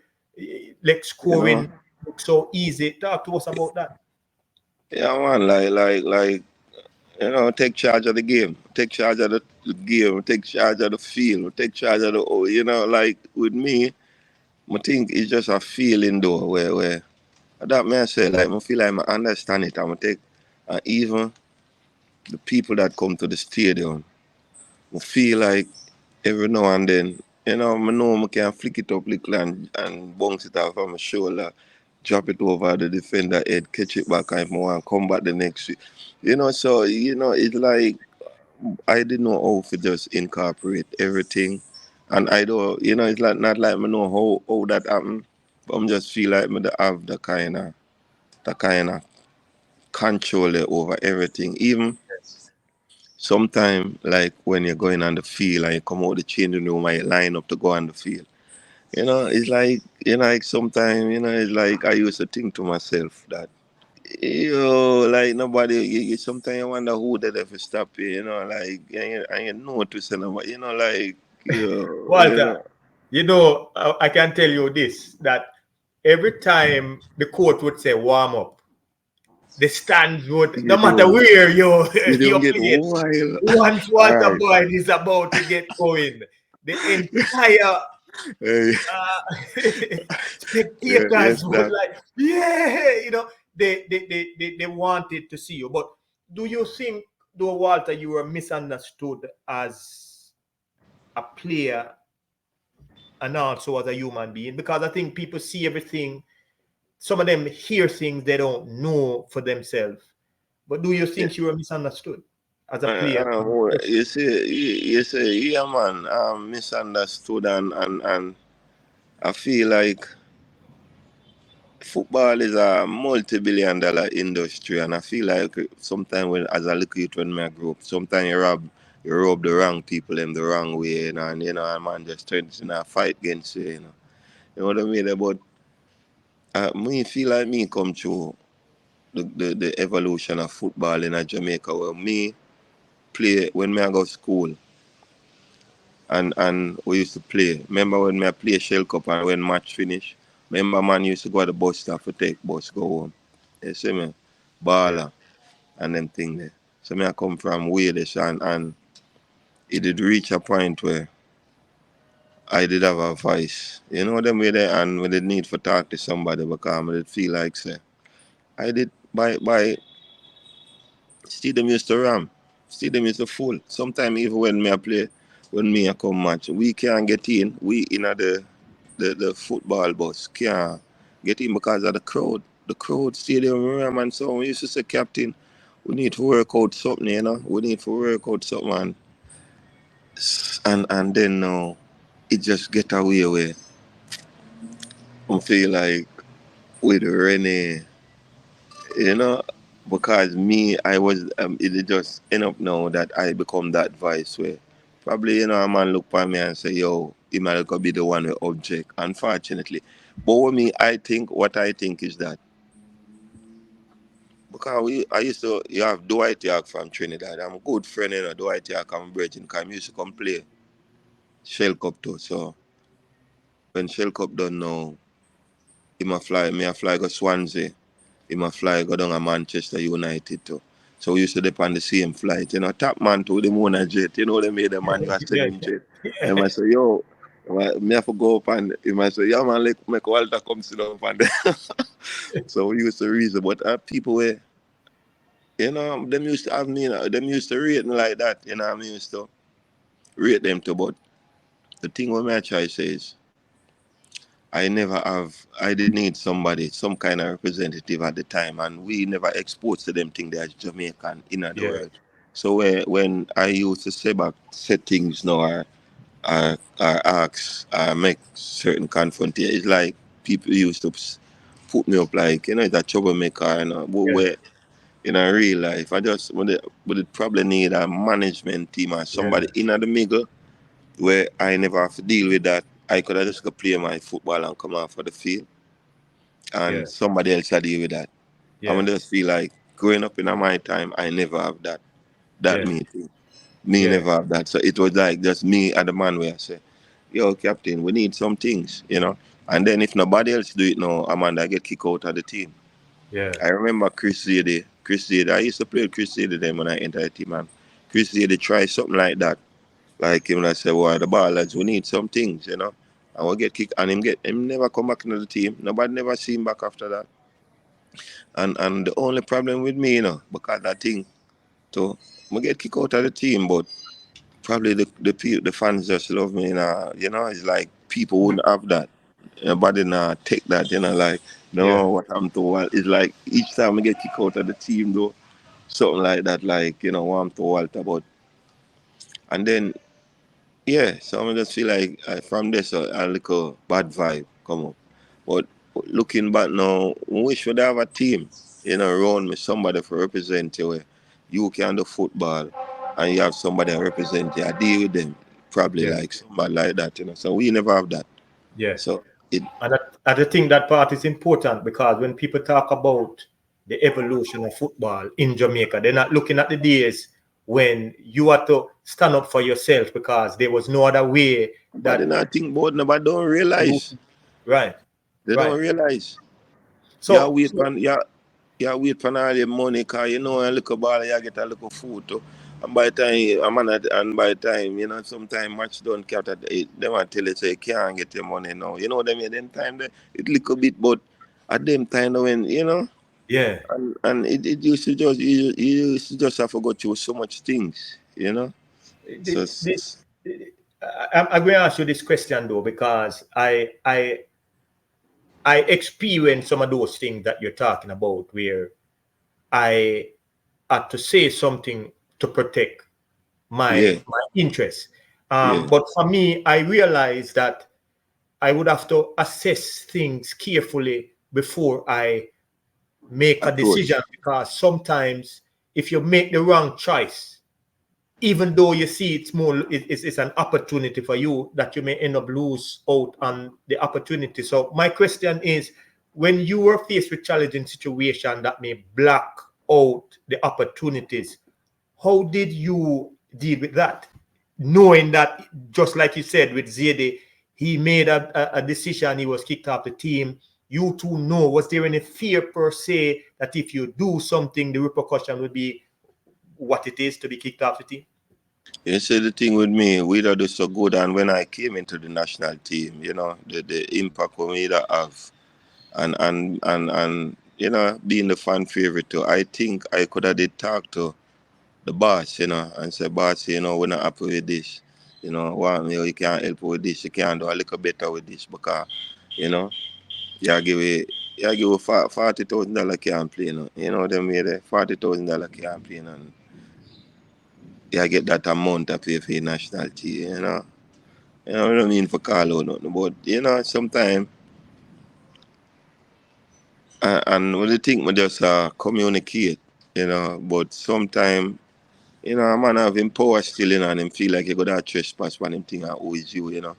like You know, scoring look so easy. Talk to us about that. yeah, man, take charge of the game, take charge of the game, take charge of the field, take charge of like with me, I think it's just a feeling though, where that may I say, like, I feel like I understand it. I'm take, even the people that come to the stadium, I feel like every now and then, I know I can flick it up little and bounce it off on my shoulder, drop it over the defender head, catch it back, and if I want to come back the next week. So, it's like I didn't know how to just incorporate everything. And I don't, it's like not like I know how that happened, but I'm just feel like I have the kind of control over everything. Even sometimes, like when you're going on the field and you come out the changing room and you line up to go on the field. It's like, sometimes, it's like I used to think to myself that, like nobody, sometimes you wonder who did ever stop you, like, and you know to say nobody, like, you Walter, know. I can tell you this, that every time the coach would say warm up, the stands would, no You matter don't, where you you're don't get playing, wild. once All Walter right. Boyd is about to get going, the entire Hey, yeah, spectators yes, would that. like, yeah, they wanted to see you. But do you think, though, Walter, you were misunderstood as a player and also as a human being? Because I think people see everything, some of them hear things they don't know for themselves. But do you Yeah, think you were misunderstood as a player? you see, yeah, man, I'm misunderstood, and I feel like football is a multi-billion-dollar industry, and I feel like sometimes as a little youth when I grew up, sometimes you rub the wrong people in the wrong way, and a man just turns in a fight against you, you know what I mean? But me feel like me come through the evolution of football in Jamaica where me play when me I go to school and we used to play. Remember when me I play Shell Cup and when match finish? Remember man used to go to the bus stop to take bus go home. You see me? Yeah. Baller and them thing there. So me I come from way this and it did reach a point where I did have a voice. You know them way there and with the need for talk to somebody because I did feel like say I did by stadium used to ram. Stadium used to full. Sometimes even when me I play, when me I come match, we can't get in. We in the football bus can't get in because of the crowd. The crowd stadium ram and so on. We used to say captain, we need to work out something, you know. We need to work out something and then now it just get away where I feel like with Renee, you know, because me, I was, it just end up now that I become that vice where probably, you know, a man look at me and say, yo, he might could be the one with object, unfortunately. But with me, what I think is that, because I used to, you have Dwight York from Trinidad. I'm a good friend, you know, Dwight York, I'm bridging, because I used to come play Shell Cup too. So when Shell Cup done now, me a fly go Swansea. Him a fly go down to Manchester United too. So we used to depend on the same flight. You know, top man to the moon a jet. You know, they made the man was send Yeah. him jet. And Yeah. I say, yo, me have to go up and he might say, yeah man, like make Walter come sit down and so we used to reason. But people were, you know, them used to have me, you know, them used to rate me like that. You know, I mean, used to rate them too. But the thing what I try to say is I did need somebody, some kind of representative at the time, and we never exposed to them thing as Jamaican in the Yeah. world. So when I used to say back, set things now, or ask, or make certain confrontation, it's like people used to put me up like, you know, it's a troublemaker, you know, but Yeah. where in a real life, I just would it probably need a management team or Yeah. somebody in the middle where I never have to deal with that. I could have just go play my football and come off of the field Yeah. and somebody else had to deal with that. I Yeah. would just feel like growing up in my time, I never have that Yeah. meeting. Me Yeah. never have that. So it was like just me and the man where I say, yo, Captain, we need some things, you know. And then if nobody else do it now, Amanda get kicked out of the team. Yeah. I remember Chris Zade. I used to play with Chris Zade then when I entered the team, and Chris Zade tried something like that. Like him, I said, well, the ballers, we need some things, you know. And we get kicked, and him never come back into the team. Nobody never see him back after that. And the only problem with me, you know, because that thing, so I get kicked out of the team, but probably the fans just love me, you know, it's like people wouldn't have that. Nobody take that, you know, like, Yeah. no, what I'm to Walter. It's like each time I get kicked out of the team, though, something like that, like, you know, what I'm to Walter, but, and then, yeah, so I just feel like from this, a little bad vibe come up. But looking back now, we should have a team, you know, around me, somebody for represent you. Where you can do football and you have somebody to represent you. I deal with them, probably Yeah. like somebody like that, you know. So we never have that. Yeah. So it, And I think that part is important because when people talk about the evolution of football in Jamaica, they're not looking at the days when you had to stand up for yourself because there was no other way nobody that not think about, nobody don't you, realize. right, They right. don't realize. Yeah, So, wait so for yeah, wait for all the money, cause you know a little ball, you get a little food too. And by the time and by the time, you know, sometimes match don't count at it, they want to tell you say you can't get your money now. You know what I mean? Then time it little bit, but at them time when you know, yeah, and it used to just you used to just have to go through so much things, you know. So this I'm going to ask you this question though because I experienced some of those things that you're talking about where I had to say something to protect yeah, my interests. yeah, But for me, I realized that I would have to assess things carefully before I make a approach. decision because sometimes if you make the wrong choice, even though you see it's more it's an opportunity for you that you may end up lose out on the opportunity. So my question is, when you were faced with challenging situation that may block out the opportunities, how did you deal with that? Knowing that, just like you said with Zede, he made a decision, he was kicked off the team. You two know, was there any fear per se that if you do something, the repercussion would be what it is to be kicked off the team? You see, the thing with me, we don't do so good, and when I came into the national team, the impact we made have, and being the fan favorite too, I think I could have did talk to the boss, and say, boss, we're not happy with this. You can't help with this, you can't do a little better with this because, you know, you give it. You give a $40,000 can't play, them way there, $40,000 can't play, and you get that amount to pay for your national team. I don't mean for call out nothing, but sometimes, and when you think we just communicate, but sometimes, a man have him power still, and him feel like he got that trespass when him think who is you.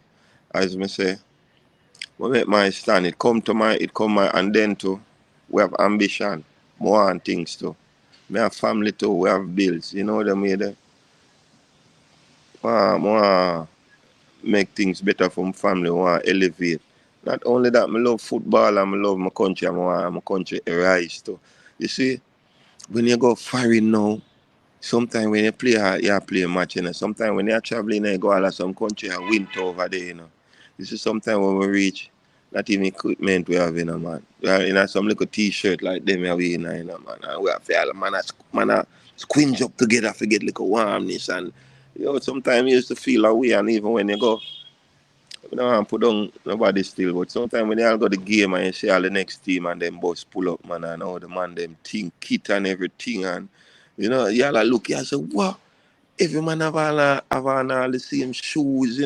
As me say, when make my stand, it come my, and then too, we have ambition, more and things too. We have family too, we have bills, them way there. More make things better for my family, want to elevate. Not only that, I love football and I love my country and I want my country to rise too. You see, when you go foreign now, sometimes when you play a match, sometimes when you're traveling, you go out of some country and winter over there, You see, sometimes when we reach, not even equipment we have, man. We have, some little t-shirt like them we have, man. And we have to, man, squinch up together to get little warmness. And, sometimes you used to feel away, and even when you go, we don't want to put down nobody still, but sometimes when you all go the game and you see all the next team and them boys pull up, man, and all the man them think kit and everything, and you all look, you say, wow, every man have all the same shoes,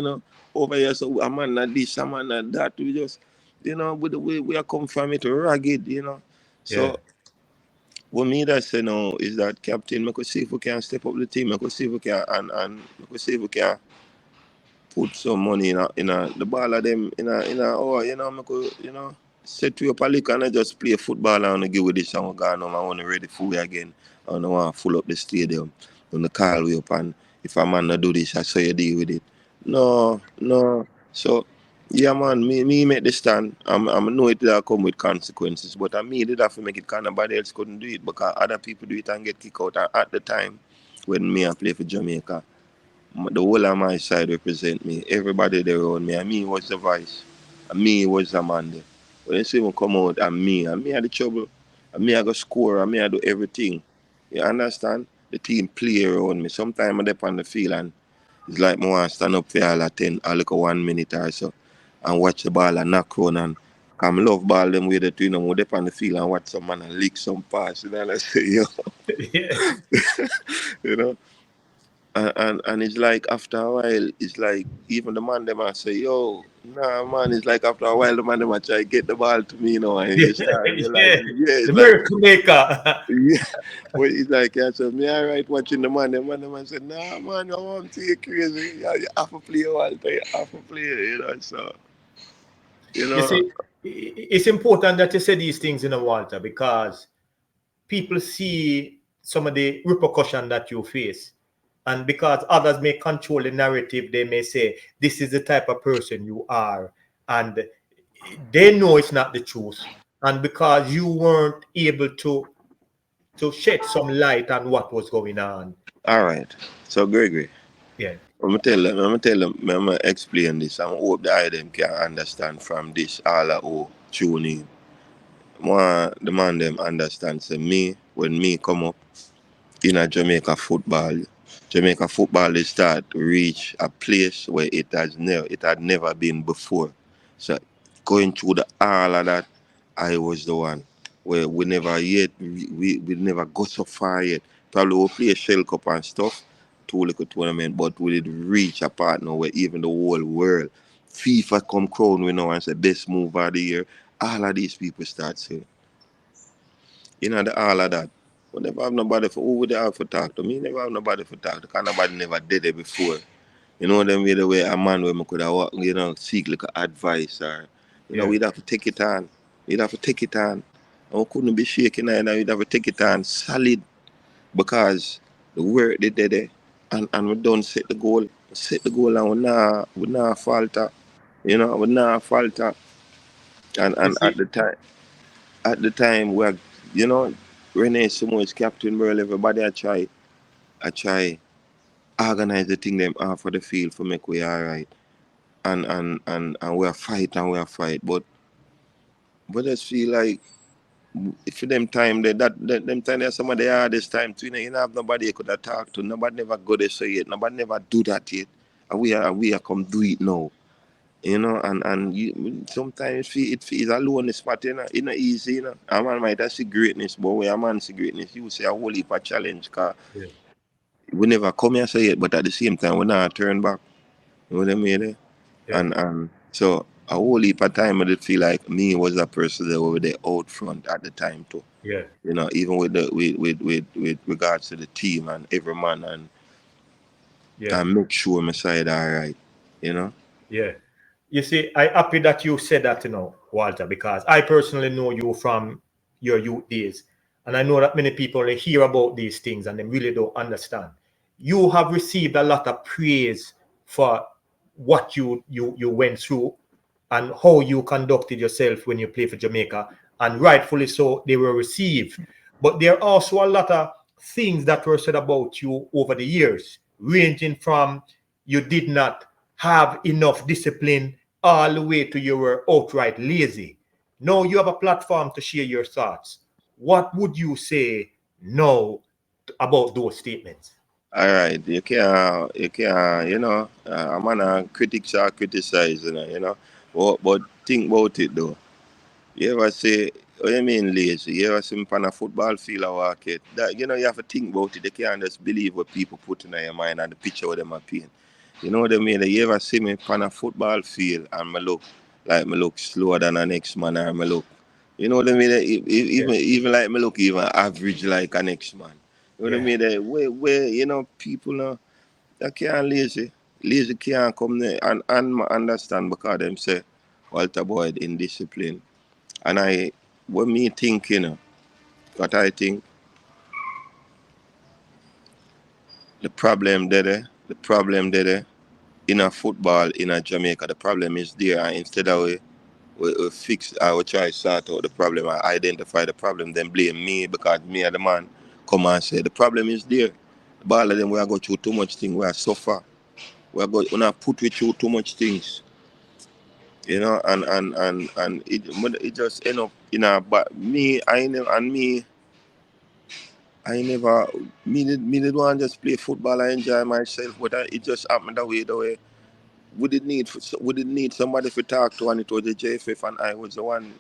over here, so a man not this, a man not that. We just, with the way we are come from it ragged, Yeah. So what me that say now is that captain, I could see if we can step up the team, I could see if we can and I could see if we can put some money in the ball of them or make set you up a lick and I just play football and I give with this and we go home. I want to ready for we again. I want to full up the stadium. When the call we up and if a man not do this, I saw you deal with it. No. So yeah man, me make the stand. I know it will come with consequences, but I did have to make it kind of nobody else couldn't do it because other people do it and get kicked out. And at the time when me I play for Jamaica, the whole of my side represent me. Everybody there around me. And me was the voice. And me was the man there. When you see me come out and me had the trouble. And me I go score and me I do everything. You understand? The team play around me. Sometimes I dip on the field and it's like I want to stand up for all at 10 or like a 1 minute or so and watch the ball and knock run and come love ball them with it, we dip on the field and watch some man and lick some pass. And I say, Yeah. you know. And it's like after a while, it's like even the man them might say, yo, nah man, it's like after a while the man them might try to get the ball to me, and you start Yeah. realizing, yeah, The it's like miracle maker. yeah. But it's like yeah, so me alright watching the man said, nah man, I want to you crazy. You have to play a while, you have to play, so you You know. see, it's important that you say these things, Walter, because people see some of the repercussion that you face. And because others may control the narrative, they may say, this is the type of person you are. And they know it's not the truth. And because you weren't able to shed some light on what was going on. Alright. So Gregory, Yeah. I'm gonna explain this. I hope the item can understand from this all who tune in. The man them understand say me when me come up in a Jamaica football they start to reach a place where it had never been before. So going through the all of that, I was the one where we never yet we never got so far yet. Probably we play a Shell Cup and stuff, two little tournament, but we did reach a part now where even the whole world FIFA come crown we know and say best move of the year. All of these people start saying. All of that. We never have nobody for who would they have for talk to me. Never have nobody for talk to because nobody never did it before. Them way a man where I could have seek like advice or Yeah. we'd have to take it on. You'd have to take it on. And we couldn't be shaking either. You'd have to take it on solid because the work they did there. And we don't set the goal. Set the goal and we not falter. We not falter. You And see, at the time we're you know, Rene Sumo is captain world, everybody I try organize the thing them off for the field for make we alright. And we are fight and we are fight. But we just feel like for them time that them time there's some of the hardest time too. You don't have nobody you could have talked to. Nobody never go there say it. Nobody never do that yet. And we are come do it now. And you sometimes it feels alone the spot, it's not easy, A man might have see greatness, but when a man see greatness, you say a whole heap of challenge, cause yeah, we never come here say it, but at the same time we not turn back. You know what I mean? yeah, And so a whole heap of time I did feel like me was a person that were there out front at the time too. yeah, Even with the with regards to the team and every man yeah, and make sure my side alright, you know. yeah. You see, I happy that you said that, Walter, because I personally know you from your youth days. And I know that many people they hear about these things and they really don't understand. You have received a lot of praise for what you went through and how you conducted yourself when you played for Jamaica. And rightfully so, they were received. But there are also a lot of things that were said about you over the years, ranging from you did not have enough discipline all the way to you were outright lazy. Now you have a platform to share your thoughts. What would you say now about those statements? All right, you can't, a man critics are criticize, but think about it though. You ever say, what you mean lazy? You ever see me on a football field or walk it? That, you have to think about it. They can't just believe what people put in your mind and the picture what them are paint. You know what I mean? You ever see me on a football field and me look slower than the next man or me look, you know what I mean? Yeah, Even like me look even average like a next man. You know what I yeah, mean? Where people know that can't lazy. Lazy can't come there and understand because them say Walter Boyd indiscipline. And when me think, what I think, the problem there, in a football in a Jamaica, the problem is there. And instead of we fix, I will try to sort out the problem, I identify the problem, then blame me because me and the man come and say, the problem is there. The ball of them, we are going through too much things, we are suffer. We not put we through too much things, and it just end up but me, I never, me did want just play football. I enjoy myself, but it just happened the way. We did need somebody to talk to, and it was the JFF, and I was the one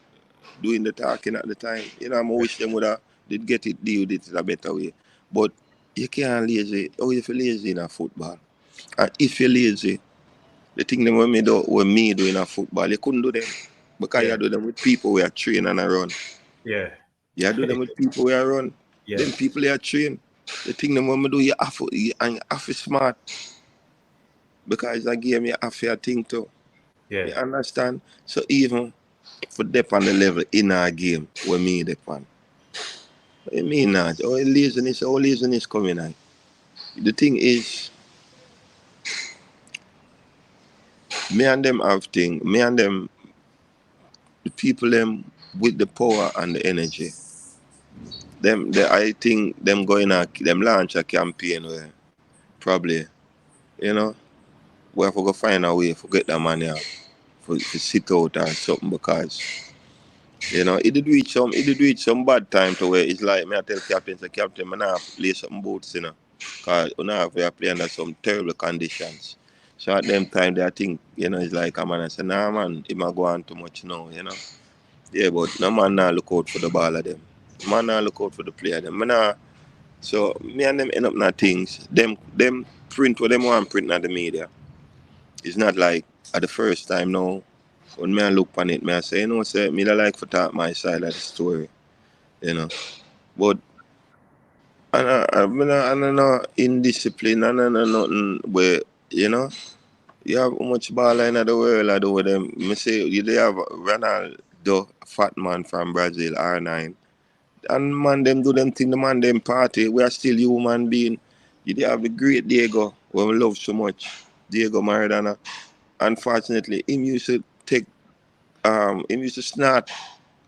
doing the talking at the time. I yeah, wish them would have did get it, deal with it in a better way. But you can't lazy. Oh, if you're lazy in a football, and if you're lazy, the thing them when me do in a football, you couldn't do them because yeah, you do them with people who are trained and around. yeah, You do them with people who are run. yeah, Them people they are trained. The thing them when me do, you have to smart because it's a game you have to think too. yeah, You understand? So even for dep on the level in our game, we me dep on. What you mean not? All laziness coming out. The thing is, me and them, the people them with the power and the energy. I think them them launch a campaign where probably, you know, we have to go find a way to get the money out, for sit out or something because it did reach some bad time to where it's like me I tell captain, say captain, man, I have to play some boots, because we are playing under some terrible conditions. So at them time they I think, it's like a man I say, nah man, it might go on too much now. Yeah, but no man now look out for the ball of them. Man now look out for the player them. So me and them end up not things. Them print what them want print at the media. It's not like at the first time now. When me I look on it, me I say, say me I like to talk my side of the story, you know. But I don't know indiscipline, I don't know nothing where, you know, you have how much ball in the world I do with them. Me say they have Ronald. the fat man from Brazil, R9. And man, them do them thing, the man, them party. We are still human being. You have the great Diego, who we love so much. Diego Maradona. Unfortunately, him used to take, him used to snort.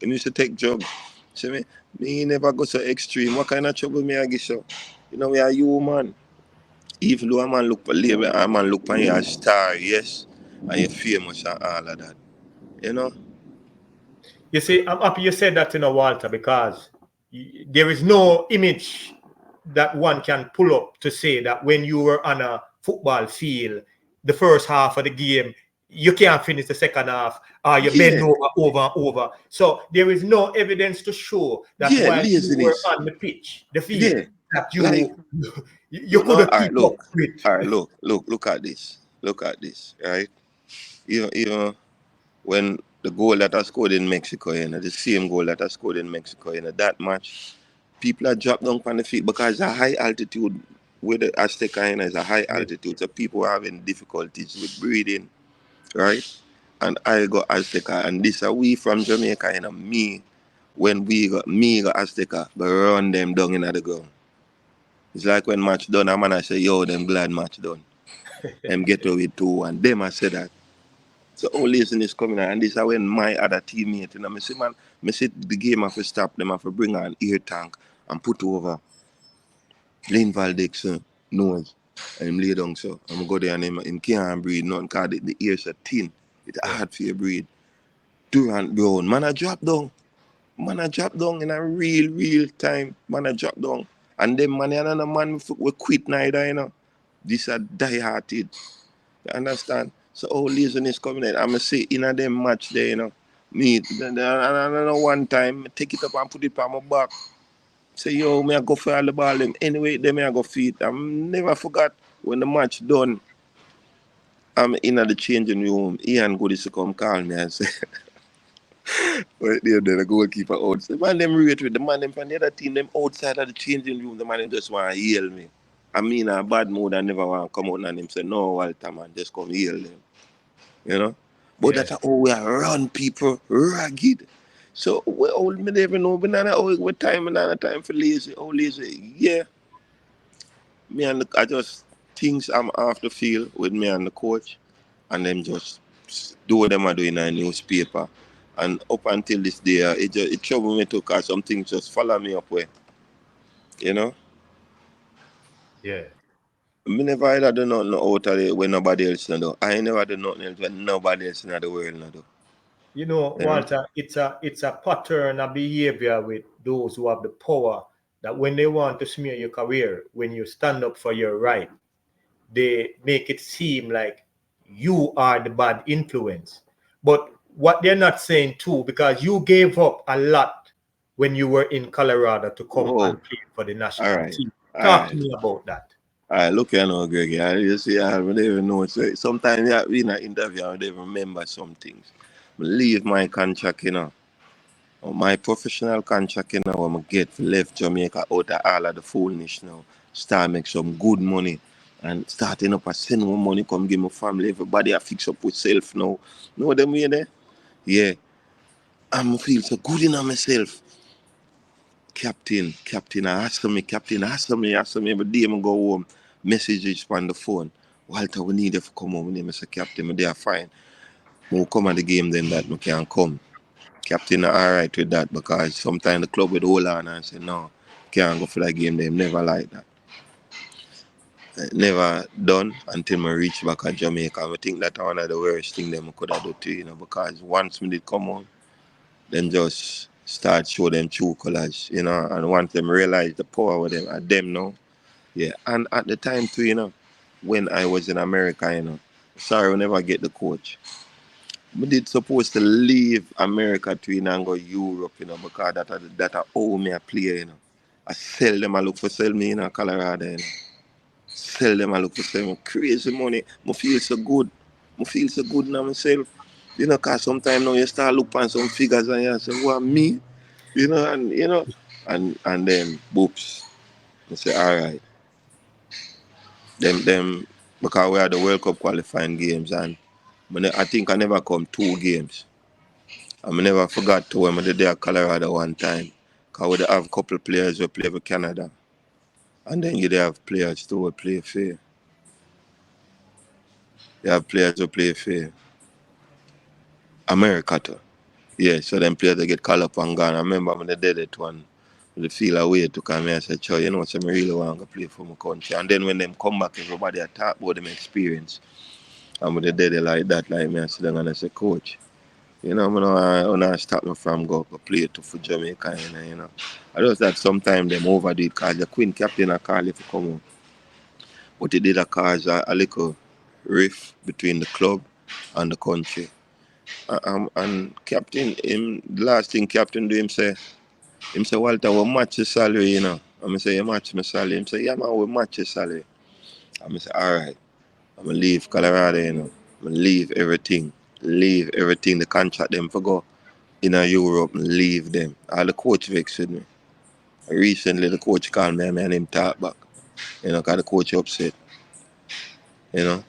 Him used to take drugs. See me? Me never go so extreme. What kind of trouble me I get so? You know, we are human. Even though a man look for label, a man look for you a star, yes, and you're famous and all of that. You know? You see, I'm happy you said that, Walter, because there is no image that one can pull up to say that when you were on a football field, the first half of the game, you can't finish the second half, or you bend Yeah, over and over. So there is no evidence to show that yeah, while you were laziness. on the pitch, the field, Yeah. that Like, you you know, couldn't all right, keep up look. with. All right, look at this. Look at this, right? Even when the goal that I scored in Mexico, the same goal that I scored in Mexico, that match, people are dropped down on the feet because it's a high altitude. Where the Azteca is a high Yeah. altitude, so people are having difficulties with breathing, right? And I got Azteca, and this are we from Jamaica, me, when me got Azteca, but run them down in the ground. It's like when match done, a man I say, yo, them glad match done. Them get away too, and them I say that. So all laziness coming out, and this is when my other teammate, I say, man, I say the game have to stop, them have to bring an air tank and put over Lane Valdex nose, and him lay down so. I'm go there and him can't breathe, nothing, because the ears are thin. It's Yeah. hard for you to breathe. Durant Brown, man, I drop down. Man, I drop down in a real time. Man, I drop down. And then man, another man we quit neither. This are die-hearted. You understand? So all laziness coming in. I'ma say in a them match there. Me, and one time, take it up and put it on my back. Say, yo, me I go for all the ball them. Anyway, them I go feed. I never forgot when the match done. I'm in the changing room. Ian Goody to come call me and say, right there, the goalkeeper out. So, man, them rate with the man them from the other team, them outside of the changing room, the man them just want to yell me. I mean, a bad mood, I never want to come out and him say, no, Walter, man, just come yell them. You know? But Yeah. that's how we are run people ragged. So, we old me never know, but now we time and time for lazy. Oh, lazy. Yeah, me and I just things I'm off the field with me and the coach, and them just do what them are doing in a newspaper. And up until this day, it trouble me too, cause some things just follow me up where, you know. Yeah. Me never either do nothing out of it when nobody else no do. I ain't never do nothing else when nobody else in the world no do. You know? Walter, it's a pattern of behavior with those who have the power that when they want to smear your career, when you stand up for your right, they make it seem like you are the bad influence. But what they're not saying too, because you gave up a lot when you were in Colorado to come Whoa. and play for the All national right. team. All Talk to right. me about that. All right, look here now, Greg. You see, I don't even know. So sometimes yeah, in an interview, I don't even remember some things. I leave my contract, or my professional contract, when I get left Jamaica out of all of the foolish now. Start make some good money and starting up a send more money, come give my family. Everybody I fix up with self now. Know them way there? Yeah. I'm feel so good in myself. Captain, ask me every day I go home, messages on the phone. Walter, we need you to come home. My name is Captain, they are fine. We'll come at the game then that we can come. Captain are alright with that because sometimes the club would hold on and say, no, can't go for that game. They never like that. Never done until I reach back at Jamaica. I think that's one of the worst things them could have done to because once we did come home, then just start show them true colors, and once them realize the power with them at them now. Yeah. And at the time too, when I was in America, sorry we never get the coach. We did supposed to leave America to and go Europe, because that owe me a player, I sell them, I look for sell me in Colorado, Sell them, I look for sell me crazy money. I feel so good. I feel so good now myself. Cause sometimes now you start look on some figures and you say, what me? And then boops. I say, all right. Them because we had the World Cup qualifying games and I think I never come 2 games. I never forgot to when I did there at Colorado one time. Because we have a couple of players who play for Canada. And then you have players too who play for. You have players who play for America too. Yeah, so them players they get called up and gone. I remember when they did it one, they feel away to come here and say, "Chow, you know, so I really want to play for my country." And then when them come back, everybody talk about them experience. And when they did it like that, like me, I sit down and I say, "Coach, you know, I don't stop me from go play to for Jamaica, you know." I just that sometimes them overdo it because the Queen captain I call if you come on. But it did cause a little rift between the club and the country. And captain, the last thing captain do him say, Walter, we match your salary, you know. And I say, you match my salary. Him say, yeah, man, we match your salary. And I say, all right. I'm going to leave Colorado, you know. I'm going to leave everything. Leave everything, the contract them for go in Europe and leave them. All the coach vexed with me. Recently, the coach called me and him talk back. You know, because the coach upset. You know.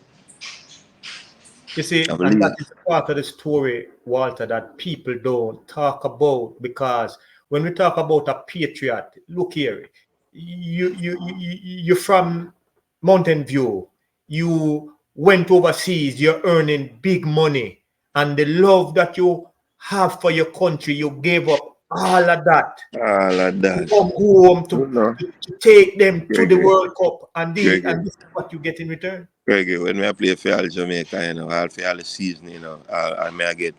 You see, I'm and that leave. is part of the story, Walter, that people don't talk about, because when we talk about a patriot, look here, you're from Mountain View, you went overseas, you're earning big money, and the love that you have for your country, you gave up all of that All of to that. come home You know. to take them to the Reggae. World Cup, and Reggae. this is what you get in return. Reggae. When I play for all Jamaica, you know, all for all the season, you know, I get,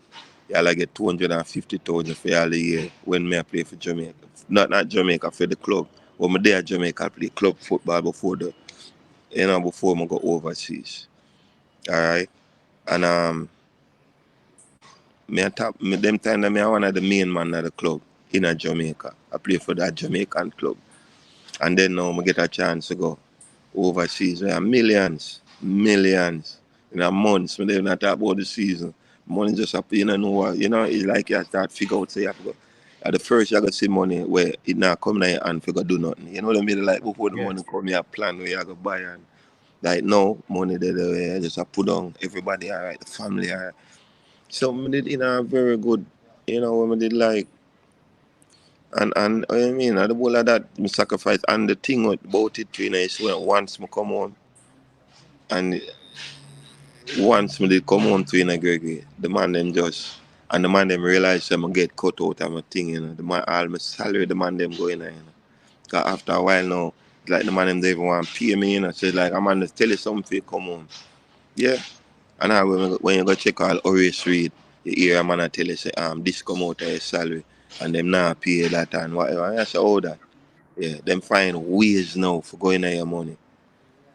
I get 250,000 for all the year when I play for Jamaica. Not Jamaica, for the club. When I there at Jamaica, I play club football before I go overseas. Alright? And them time that I one of the main man of the club in a Jamaica. I play for that Jamaican club. And then now I get a chance to go overseas. We have millions in a month. When they not talk about the season, money just up, you know what, it's like you start figure out, say you have to go. At the first you got to see money where it not come in your hand figure do nothing. You know what I mean? Like before the money Yes. come, you have plan where you have to buy, and like now money there just put on everybody alright, the family alright. So we did in a very good, when we did like, and I mean, the whole of that, me sacrifice. And the thing about it, is when once me come home, and once me did come home to Gregory, the man them just, and the man them realize I'm get cut out of my thing, The man, all my salary, the man them go Cause after a while now, like the man them they even want to pay me, So like, I'm gonna tell you something, if you come home. Yeah. And now when you go check all Horace Reid, you hear a man a tell you, say, this come out of his salary, and them not pay that and whatever. And I say, oh, that. Yeah, them find ways now for going on your money.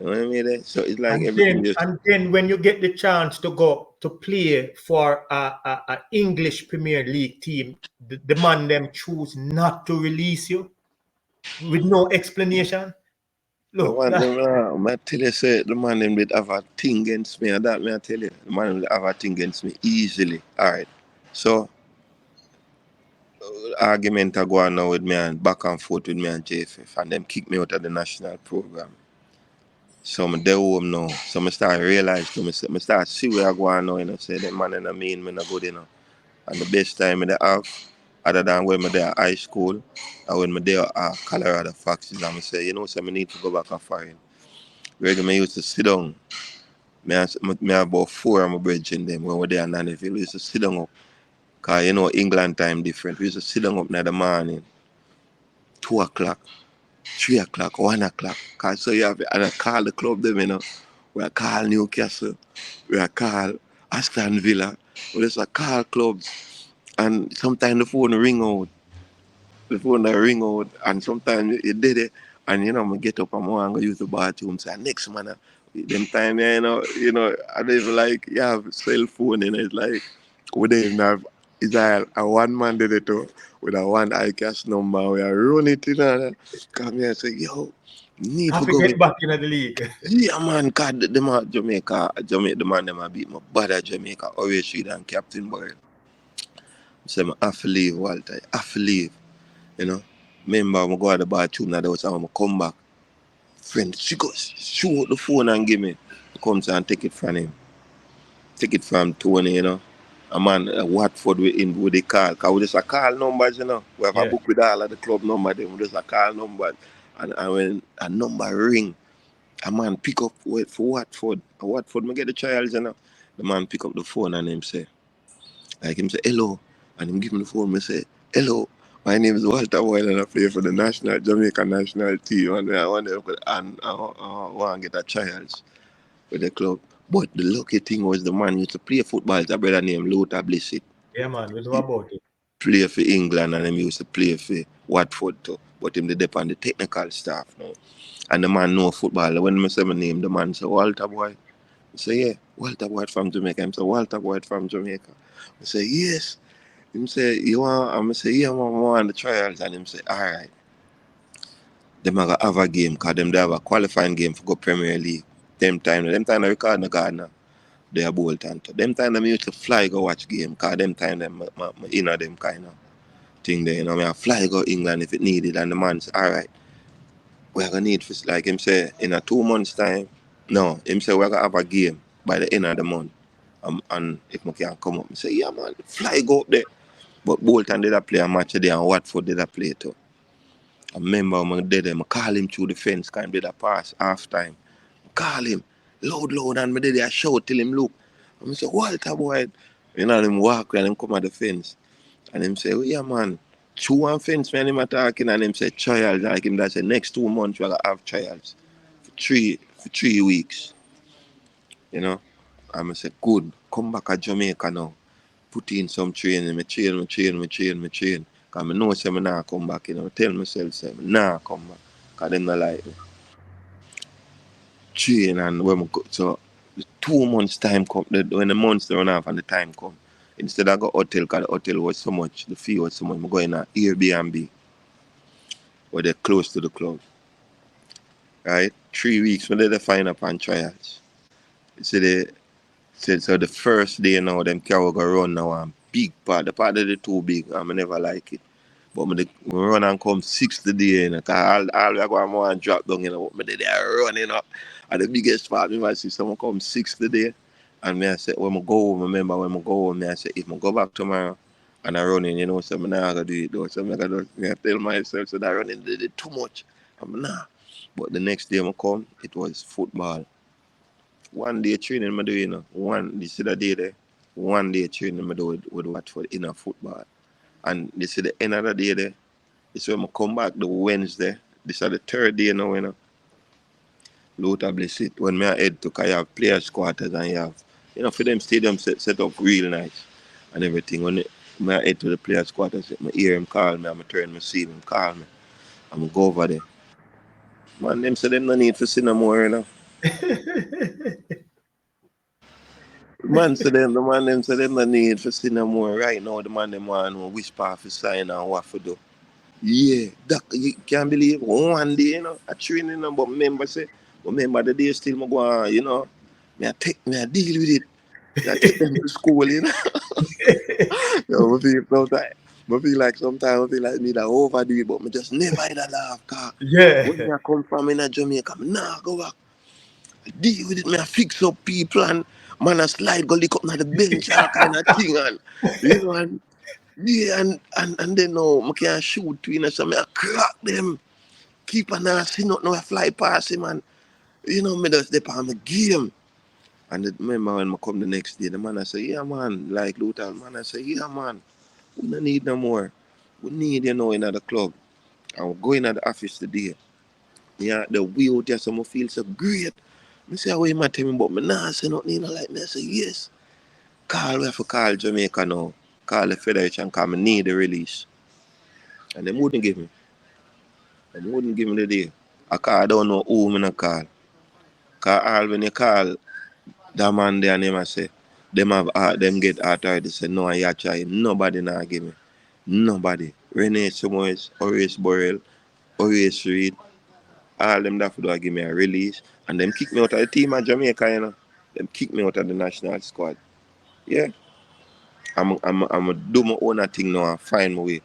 You know what I mean? So it's like everything just, And then when you get the chance to go to play for a English Premier League team, the man them choose not to release you with no explanation. the Look, one that them, I tell you, say, the man them did have a thing against me, and that me I tell you, the man them did have a thing against me easily. All right. So, argument are going now with me and back and forth with me and JFF, and them kick me out of the national program. So I'm there home now. So I start realize, I start see where I go on now, say that man and I mean me not good, And the best time I have, other than when I there at high school, or when I there at Colorado Foxes, and I say, so I need to go back and foreign. Regularly, I used to sit down. Me have about four of my brethren them when we were there in Nannyville. We used to sit down up. Because England time different. We used to sit down up in the morning, 2 o'clock, 3 o'clock, 1 o'clock. Cause so you have, and I call the club them, We call Newcastle, we call Aston Villa, we just call clubs. And sometimes the phone ring out. And sometimes you did it, and I get up and I go use the bathroom. Say next man, them time I don't even like you have cell phone, It's like we don't even have. It's like a one man did it too, with a one iCash number. We are run it, Come here and say, yo, need have to to go get with. back into the league. Yeah, man, cause them at Jamaica, the man them a beat my bad at Jamaica. Always Street and Captain Boy. So I have to leave, Walter. I have to leave. You know, remember I go to the bathroom and I come back. Friend, she goes, shoot the phone and give me. Comes and take it from him. Take it from Tony, A man, Watford with the call. Because we just a call numbers, you know. We have a Yeah. book with all of the club number, then we just a call numbers. And when a number ring, a man pick up wait for Watford. A Watford, me get the trials, you know. The man pick up the phone and him say, like him say, hello. And him give me the phone, me say, hello. My name is Walter Boyle and I play for the national Jamaican national team. And I want to want to get a trials with the club. But the lucky thing was the man used to play football. It's a brother named Luther Blissett. Yeah, man. We know He about it. play for England and him used to play for Watford too. But him did on the technical staff now. And the man know football. When I say my name, the man say Walter Boyd. I say, yeah, Walter Boyd from Jamaica. Him say, Walter Boyd from Jamaica. I say, yes. Him say, you want? I'm say, yeah, I want the trials. And him say, all right. Them are gonna have a game because them they have a qualifying game for go Premier League. Them time I record the Gardner. They are Bolton. Them time them used to fly go watch game because them time them in them kind of thing there. You know, I fly go England if it needed. And the man say, all right, we're gonna need for like him say in a 2 months time. No, him say we're gonna have a game by the end of the month. And if we can come up, I say, yeah man, fly go up there. But Bolton did a play a match there and Watford did a play too. I remember when I did them, I call him through the fence, kind of did a pass half time. Call him, loud, and I did a shout till him look. And I say, Walter boy. You know, him walk and him come at the fence. And him say, oh yeah man, through one fence, man, him a talking and him say trials. Like him that say next 2 months we're gonna have trials. For 3 weeks, you know. And I say, good, come back to Jamaica now. Put in some training, me train. Because I know say I nah come back, you know. I tell myself, say, I nah come back. Because them not like me. Train and when I go, so the 2 months time come, when the months run off and the time come, instead I go hotel, because the hotel was so much, the fee was so much, I go in an Airbnb where they're close to the club, right? 3 weeks when they find up on trials. So they said, so the first day now, them carry go run now, and big part, the part that they too big, and I never like it. But me run and come 6th day, you know, because all I go and more and drop down, you know, but me they running up. And the biggest part, me I see someone come 6th day, and me I say, when I go home, remember when I go home, me I say, if I go back tomorrow, and I run in, you know, so I'm not going to do it, though. So I tell myself, so that running did it too much. I'm nah. But the next day I come, it was football. 1 day training I do, you know, this is the day there, 1 day training I do with Watford in a football. And this is the end of the day there. This when I come back the Wednesday. This is the third day now, you know. Luther bless it. When me I head to, cause you have players quarters and you have, you know, for them stadium set up real nice and everything. When me I head to the players quarters, I hear him call me, I'm turn, me see him call me. I'm go over there. Man, them say them no need to see no more, you know. The man them say them no need to see no more. Right now, the man them want to whisper for sign and what for do. Yeah, that you can't believe 1 day, you know, I training them, but remember the day still I go on, you know, I deal with it. I take them to school, you know. I feel like sometimes I feel like me that overdo it, but I just never in a laugh, cause when Yeah. I come from in a Jamaica, I nah go back. I deal with it, I fix up people and man I slide go lick up on the bench, all kind of thing and you know and yeah and then now I can't shoot you know, so I crack them. Keep on see nothing no I fly past him and you know me just step on the game. And remember when I come the next day, the man I say, yeah man, like Luther, man I say, yeah man, we don't need no more. We need you know in the club. I'm going at the office today. Yeah, the way out there, some feel so great. I say, how you might tell me, but me nah say nothing, you know, like me. I say, yes. We have to call Jamaica now. Call the Federation, because I need the release. And they wouldn't give me. They wouldn't give me the day. I don't know who I'm going to call. Because all when you call that man there name I say, them get authority say, no, I try. Nobody now give me. Nobody. Renee Summers, Horace Burrell, Horace Reed, all them that do give me a release. And them kick me out of the team at Jamaica, you know. Them kick me out of the national squad. Yeah. I'm do my own thing now and find my way.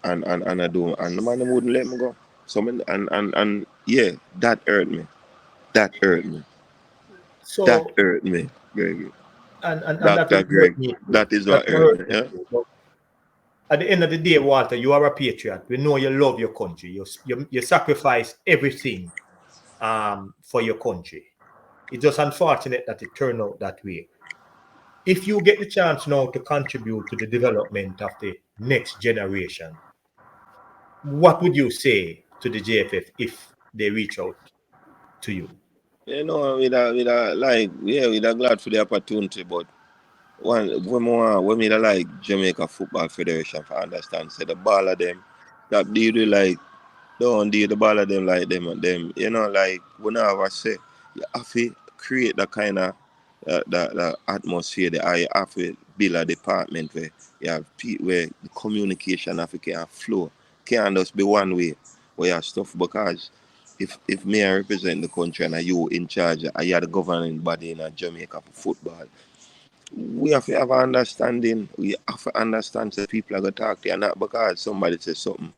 And I do and the man them wouldn't let me go. So and yeah, that hurt me. That hurt me. That So hurt me. Very good. and that Dr. will hurt Greg, me too. that is That what will hurt hurt me. me Yeah. too. But at the end of the day, Walter, you are a patriot. We know you love your country. You sacrifice everything for your country. It's just unfortunate that it turned out that way. If you get the chance now to contribute to the development of the next generation, what would you say to the JFF if they reach out to you? You know, like, yeah, we're glad for the opportunity, but when we like Jamaica Football Federation for understand, say the ball of them, that deal with like, don't deal the ball of them like them and them. You know, like, whenever I say, you have to create that kind of the atmosphere there. You have to build a department where you have where the communication have to can flow. Can't just be one way where you have stuff, because if me I represent the country and you in charge, and you are the governing body in Jamaica for football, we have to have an understanding. We have to understand that people are going to talk to you, not because somebody says something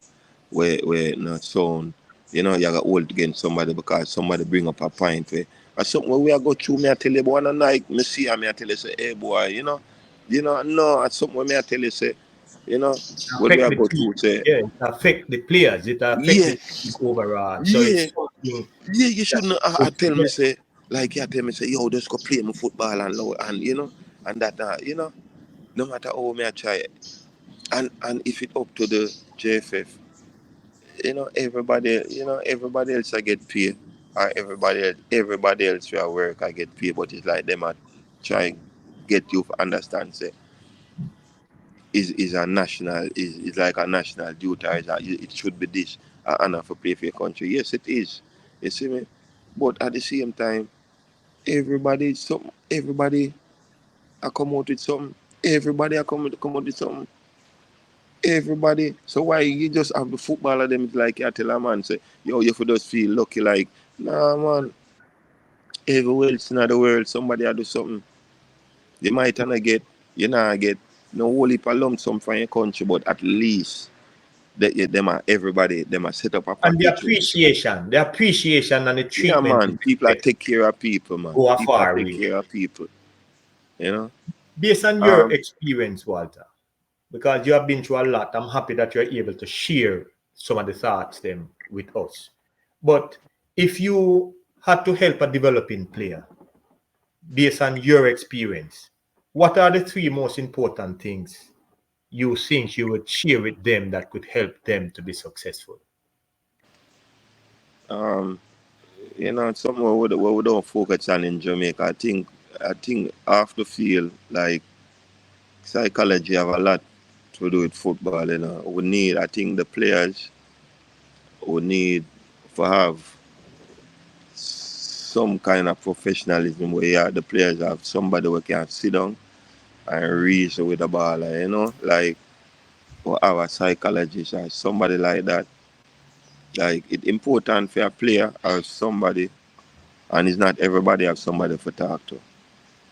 where not sound. You know, you got hold against somebody because somebody bring up a point where or something where we are go through. Me I tell you, but one night me see and me I tell you say, hey boy, no, it's something where me I tell you say, you know, when we Affect are the go team. through say, Yeah, it affect the players. It affect the team yes, overall. So yeah, it's something yeah, you that shouldn't. I could tell me yeah, say, like you tell me say, yo, just go play my football and low and and that no matter how me I try it. And if it up to the JFF, everybody else I get paid, or everybody else where I work I get paid, but it's like them I try get you to understand say is a national is like a national duty, or it should be this honor for play for your country. Yes, it is. You see me, but at the same time, everybody I come out with something. Everybody I come out with something. Everybody. So why you just have the footballer them, it's like you tell a man say, yo, you for just feel lucky like, nah man, everywhere else in the world somebody I do something. You might not get, get no whole heap of lump sum from your country, but at least them are everybody, them are set up a and package. the appreciation and the Yeah treatment man, and people are respect take care of people, man. go a People are far take way. care of people, you know. Based on your Um experience, Walter, because you have been through a lot, I'm happy that you're able to share some of the thoughts them with us. But if you had to help a developing player based on your experience, what are the three most important things you think you would share with them that could help them to be successful? um it's something where we don't focus on in Jamaica. I think off the field, like psychology have a lot to do with football. I think the players would need to have some kind of professionalism where the players have somebody who can sit down and reason with the ball, like or our psychologist or somebody like that. Like it's important for a player or somebody, and it's not everybody have somebody to talk to.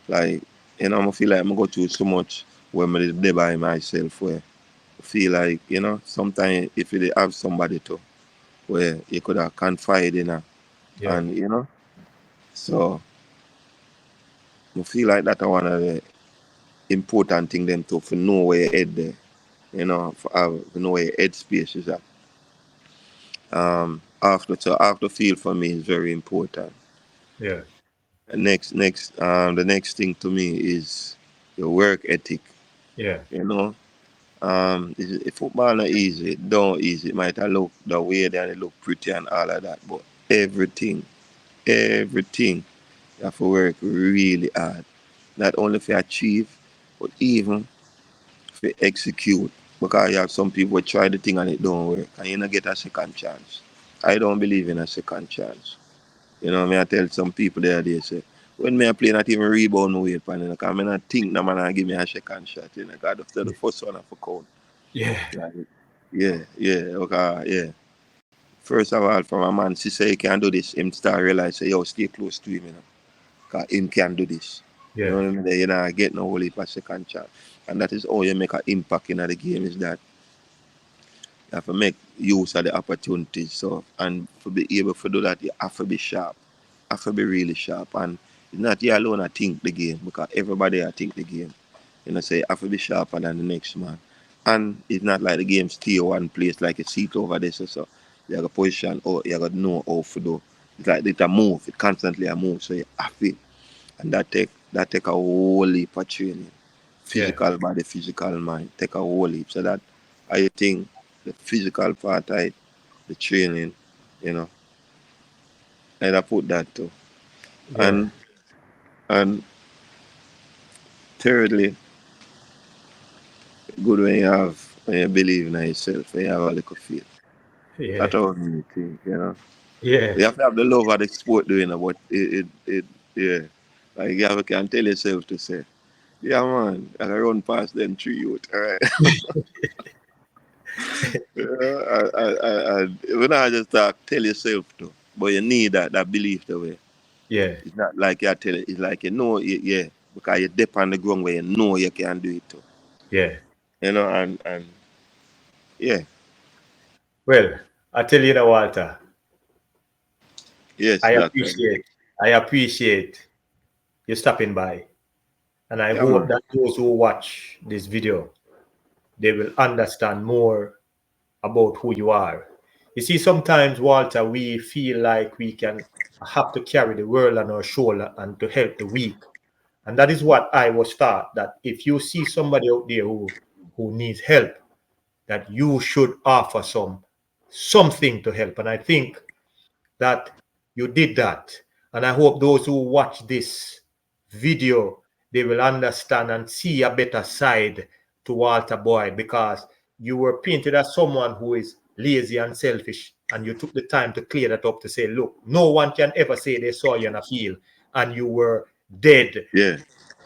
Like, I feel like I'm go through so much when I'm there by myself where I feel like, sometimes if you have somebody to where you could have confide in her Yeah, and so I feel like that one of the important thing them to for know where your head there, for know where your head space is at. After field for me is very important. yeah, And the next thing to me is your work ethic, yeah, you know. Football not easy. It don't easy. It might have look the way that it look pretty and all of that, but everything, you have to work really hard. Not only for achieve, but even for execute. Because you have some people who try the thing and it don't work, and you not get a second chance. I don't believe in a second chance. I tell some people there they say, when me I play not even rebound no weight pan, because I not think that man give me a second shot, because after the first one I for count. yeah, Like, yeah, okay, yeah. First of all, from a man, she say he can do this, him start realize, say, yo, stay close to him, because him can do this. You know yeah, what I mean? You know, get no whole heap of second chance. And that is how you make an impact in the game, is that you have to make use of the opportunities. So, and to be able to do that, you have to be sharp. Have to be really sharp. And It's not you alone I think the game because everybody I think the game. You know, say I have to be sharper than the next man. And it's not like the game stay one place like a seat over there. So you got a position or you got to know how to do. It's like it's a move. It constantly a move. So you have it. And that take a whole heap of training. Yeah, Physical body, physical mind. Take a whole heap. So that I think the physical part of it, the training, you know, and I put that too. yeah, And and thirdly, good when you believe in yourself, when you have a little faith. yeah, That's how me think, you know. yeah, You have to have the love of the sport doing it, but yeah. Like can tell yourself to say, yeah man, I can run past them 3 youth, alright. When I just talk, tell yourself to, but you need that belief the way. yeah, It's not like you tell it, it's like you know, yeah, because you dip on the ground where you know you can do it too. yeah. You know, and yeah, Well, I tell you now, Walter, yes, I doctor. appreciate, I appreciate you stopping by, and I Yeah hope man. that those who watch this video, they will understand more about who you are. You see, sometimes, Walter, we feel like we can have to carry the world on our shoulder and to help the weak. And that is what I was taught, that if you see somebody out there who needs help, that you should offer something to help. And I think that you did that. And I hope those who watch this video, they will understand and see a better side to Walter Boyd, because you were painted as someone who is lazy and selfish, and you took the time to clear that up to say, look, no one can ever say they saw you in a field and you were dead Yeah,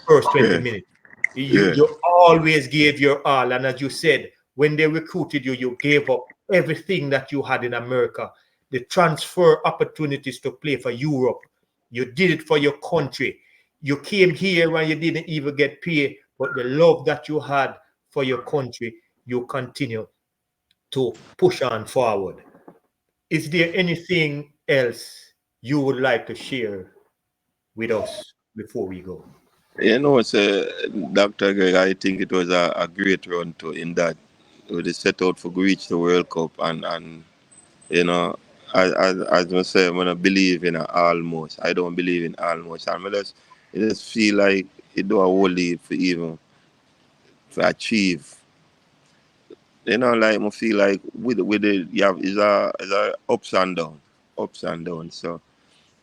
first 20 yeah, minutes. You yeah, you always gave your all. And as you said, when they recruited you, you gave up everything that you had in America. The transfer opportunities to play for Europe. You did it for your country. You came here and you didn't even get paid, but the love that you had for your country, you continue to push on forward. Is there anything else you would like to share with us before we go? you know, it's Dr. Greg. I think it was a great run to in that they set out for reach the World Cup and you know, as I say, when I believe in a almost, I don't believe in almost. I just feel like it do a whole lead for even for achieve. You know, like I feel like with it, you have is a ups and downs. So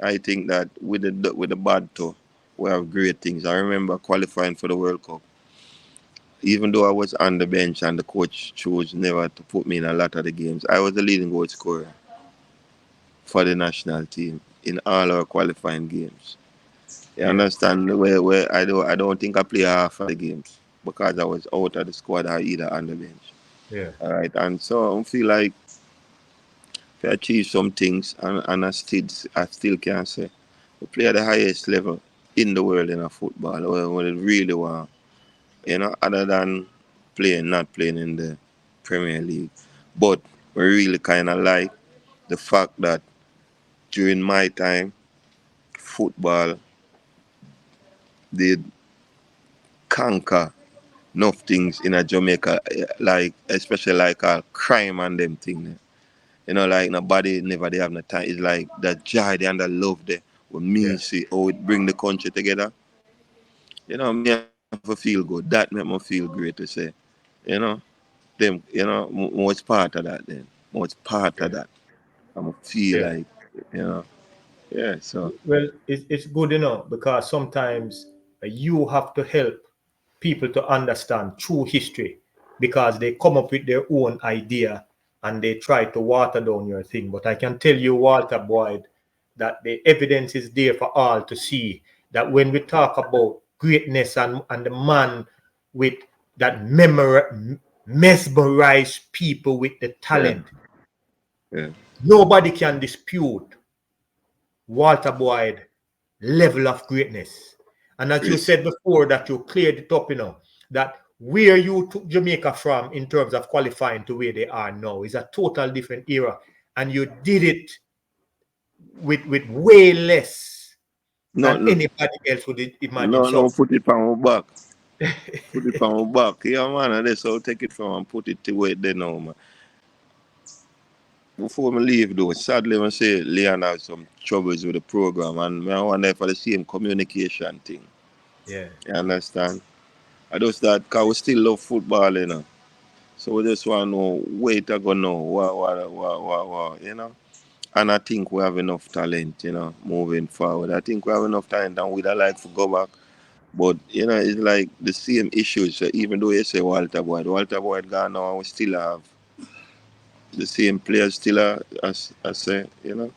I think that with the bad too, we have great things. I remember qualifying for the World Cup. Even though I was on the bench and the coach chose never to put me in a lot of the games, I was the leading goal scorer for the national team in all our qualifying games. You Yeah, understand where I don't think I play half of the games because I was out of the squad or either on the bench. yeah, All right, and so I feel like to achieve some things, and I still can say we play at the highest level in the world in a football. When it really want, other than not playing in the Premier League, but we really kind of like the fact that during my time, football did conquer enough things in a Jamaica, like especially like crime and them thing. Like nobody never they have no time. It's like the joy and the love there. When me yeah, see how it bring the country together, me have to feel good. That make me feel great to say, you know, them, was part of that then. Was part of yeah, that. I'm feel yeah. like, you know, yeah. So Well, it's good enough, because sometimes you have to help people to understand true history, because they come up with their own idea and they try to water down your thing. But I can tell you, Walter Boyd, that the evidence is there for all to see, that when we talk about greatness and the man with that mesmerize people with the yeah, talent, yeah, nobody can dispute Walter Boyd level of greatness. And as you it's said before, that you cleared it up, that where you took Jamaica from in terms of qualifying to where they are now is a total different era. And you did it with way less No, than no, anybody else would imagine. no, So, no, put it on my back. Put it on my back. Yeah, man, and that's how take it from and put it to where they know, man. Before me leave, though, sadly, I say Leon has some troubles with the program, and I wonder for the same communication thing. yeah, You understand? I just that because we still love football, you know. So we just want to know where to go now, what, you know. And I think we have enough talent, you know, moving forward. I think we have enough talent and we'd like to go back. But, you know, it's like the same issues. So even though you say Walter Boyd gone now, and we still have the same players still are, as I say, you know.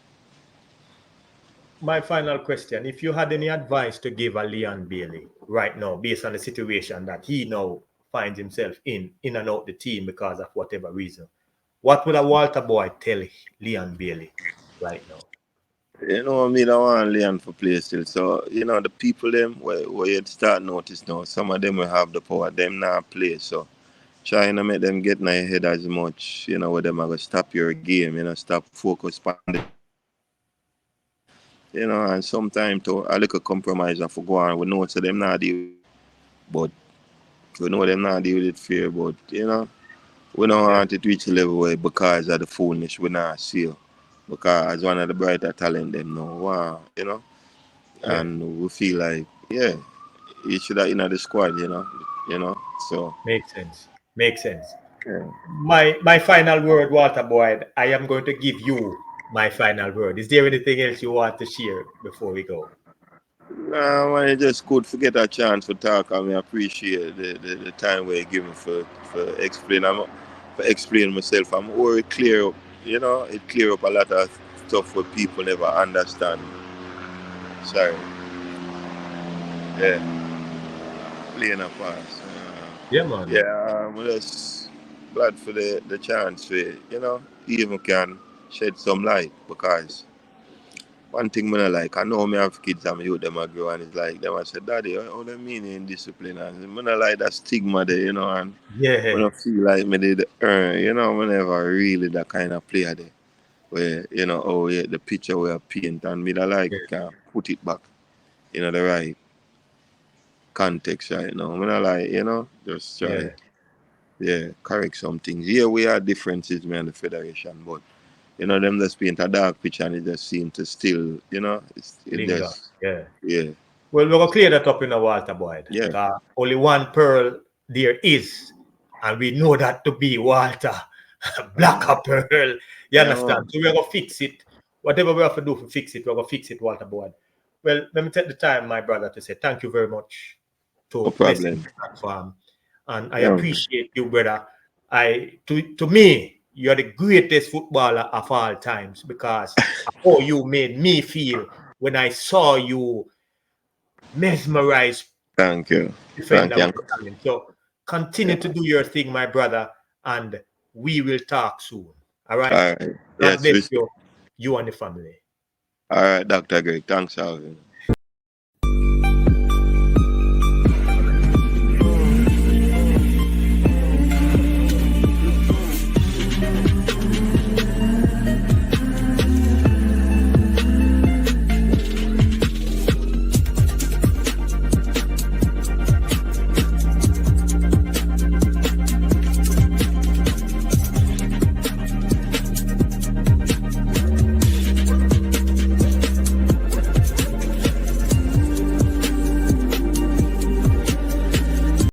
my final question: if you had any advice to give a Leon Bailey right now, based on the situation that he now finds himself in and out the team because of whatever reason, what would a Walter Boy tell Leon Bailey right now? You know, I mean, I want Leon for play still. So, you know, the people them where you start notice now, some of them will have the power, them not play. So trying to make them get in their head as much, you know, where them are gonna stop your game, you know, stop focus on the, you know, and sometimes to a little compromise and for go on. We know so them not deal with it, but we know them not deal with it fair, but you know, we don't Yeah, want it to reach a level where because of the foolish we not see you. Because as one of the brighter talent them know, wow, you know. yeah, And we feel like, yeah, he should have in the squad, you know. So makes sense. Makes sense. yeah. My final word, Walter Boyd. I am going to give you my final word. Is there anything else you want to share before we go? Nah, man, it just could forget a chance for talk. I mean, I appreciate the time where you give me for explain. For explain myself. I'm already clear up. You know, it clear up a lot of stuff what people never understand. Sorry, yeah, playing a pass. Yeah, man. Yeah, I'm just glad for the chance for even can shed some light because one thing I like, I know me have kids and me youth them a grow and it's like them I say, Daddy, how they mean in discipline? And I like that stigma there, and when Yeah, I feel like me did earn, whenever really that kind of player there. Where, oh yeah, the picture where I paint and me that like yeah, can put it back, the right context right now. I like, just try, yeah. yeah, correct some things. Yeah, we have differences, man, the federation, but them just paint a dark picture and it just seems to still, it Linger. just, Yeah. yeah. Well, we're gonna clear that up in a Walter Boyd. Yeah, Only one pearl there is, and we know that to be Walter. Blacka pearl. You yeah, understand? man. So we're gonna fix it. Whatever we have to do to fix it, we're gonna fix it, Walter Boyd. Well, let me take the time, my brother, to say thank you very much No to blessing problem. the platform. And I Yeah, man. appreciate you, brother. To me, you're the greatest footballer of all times because of how you made me feel when I saw you mesmerize Thank you. Thank defender you. with talent. So Yeah. continue to do your thing, my brother, and we will talk soon. All right. All right. God Yes, bless respect. you and the family. All right, Dr. Greg. Thanks, Alvin.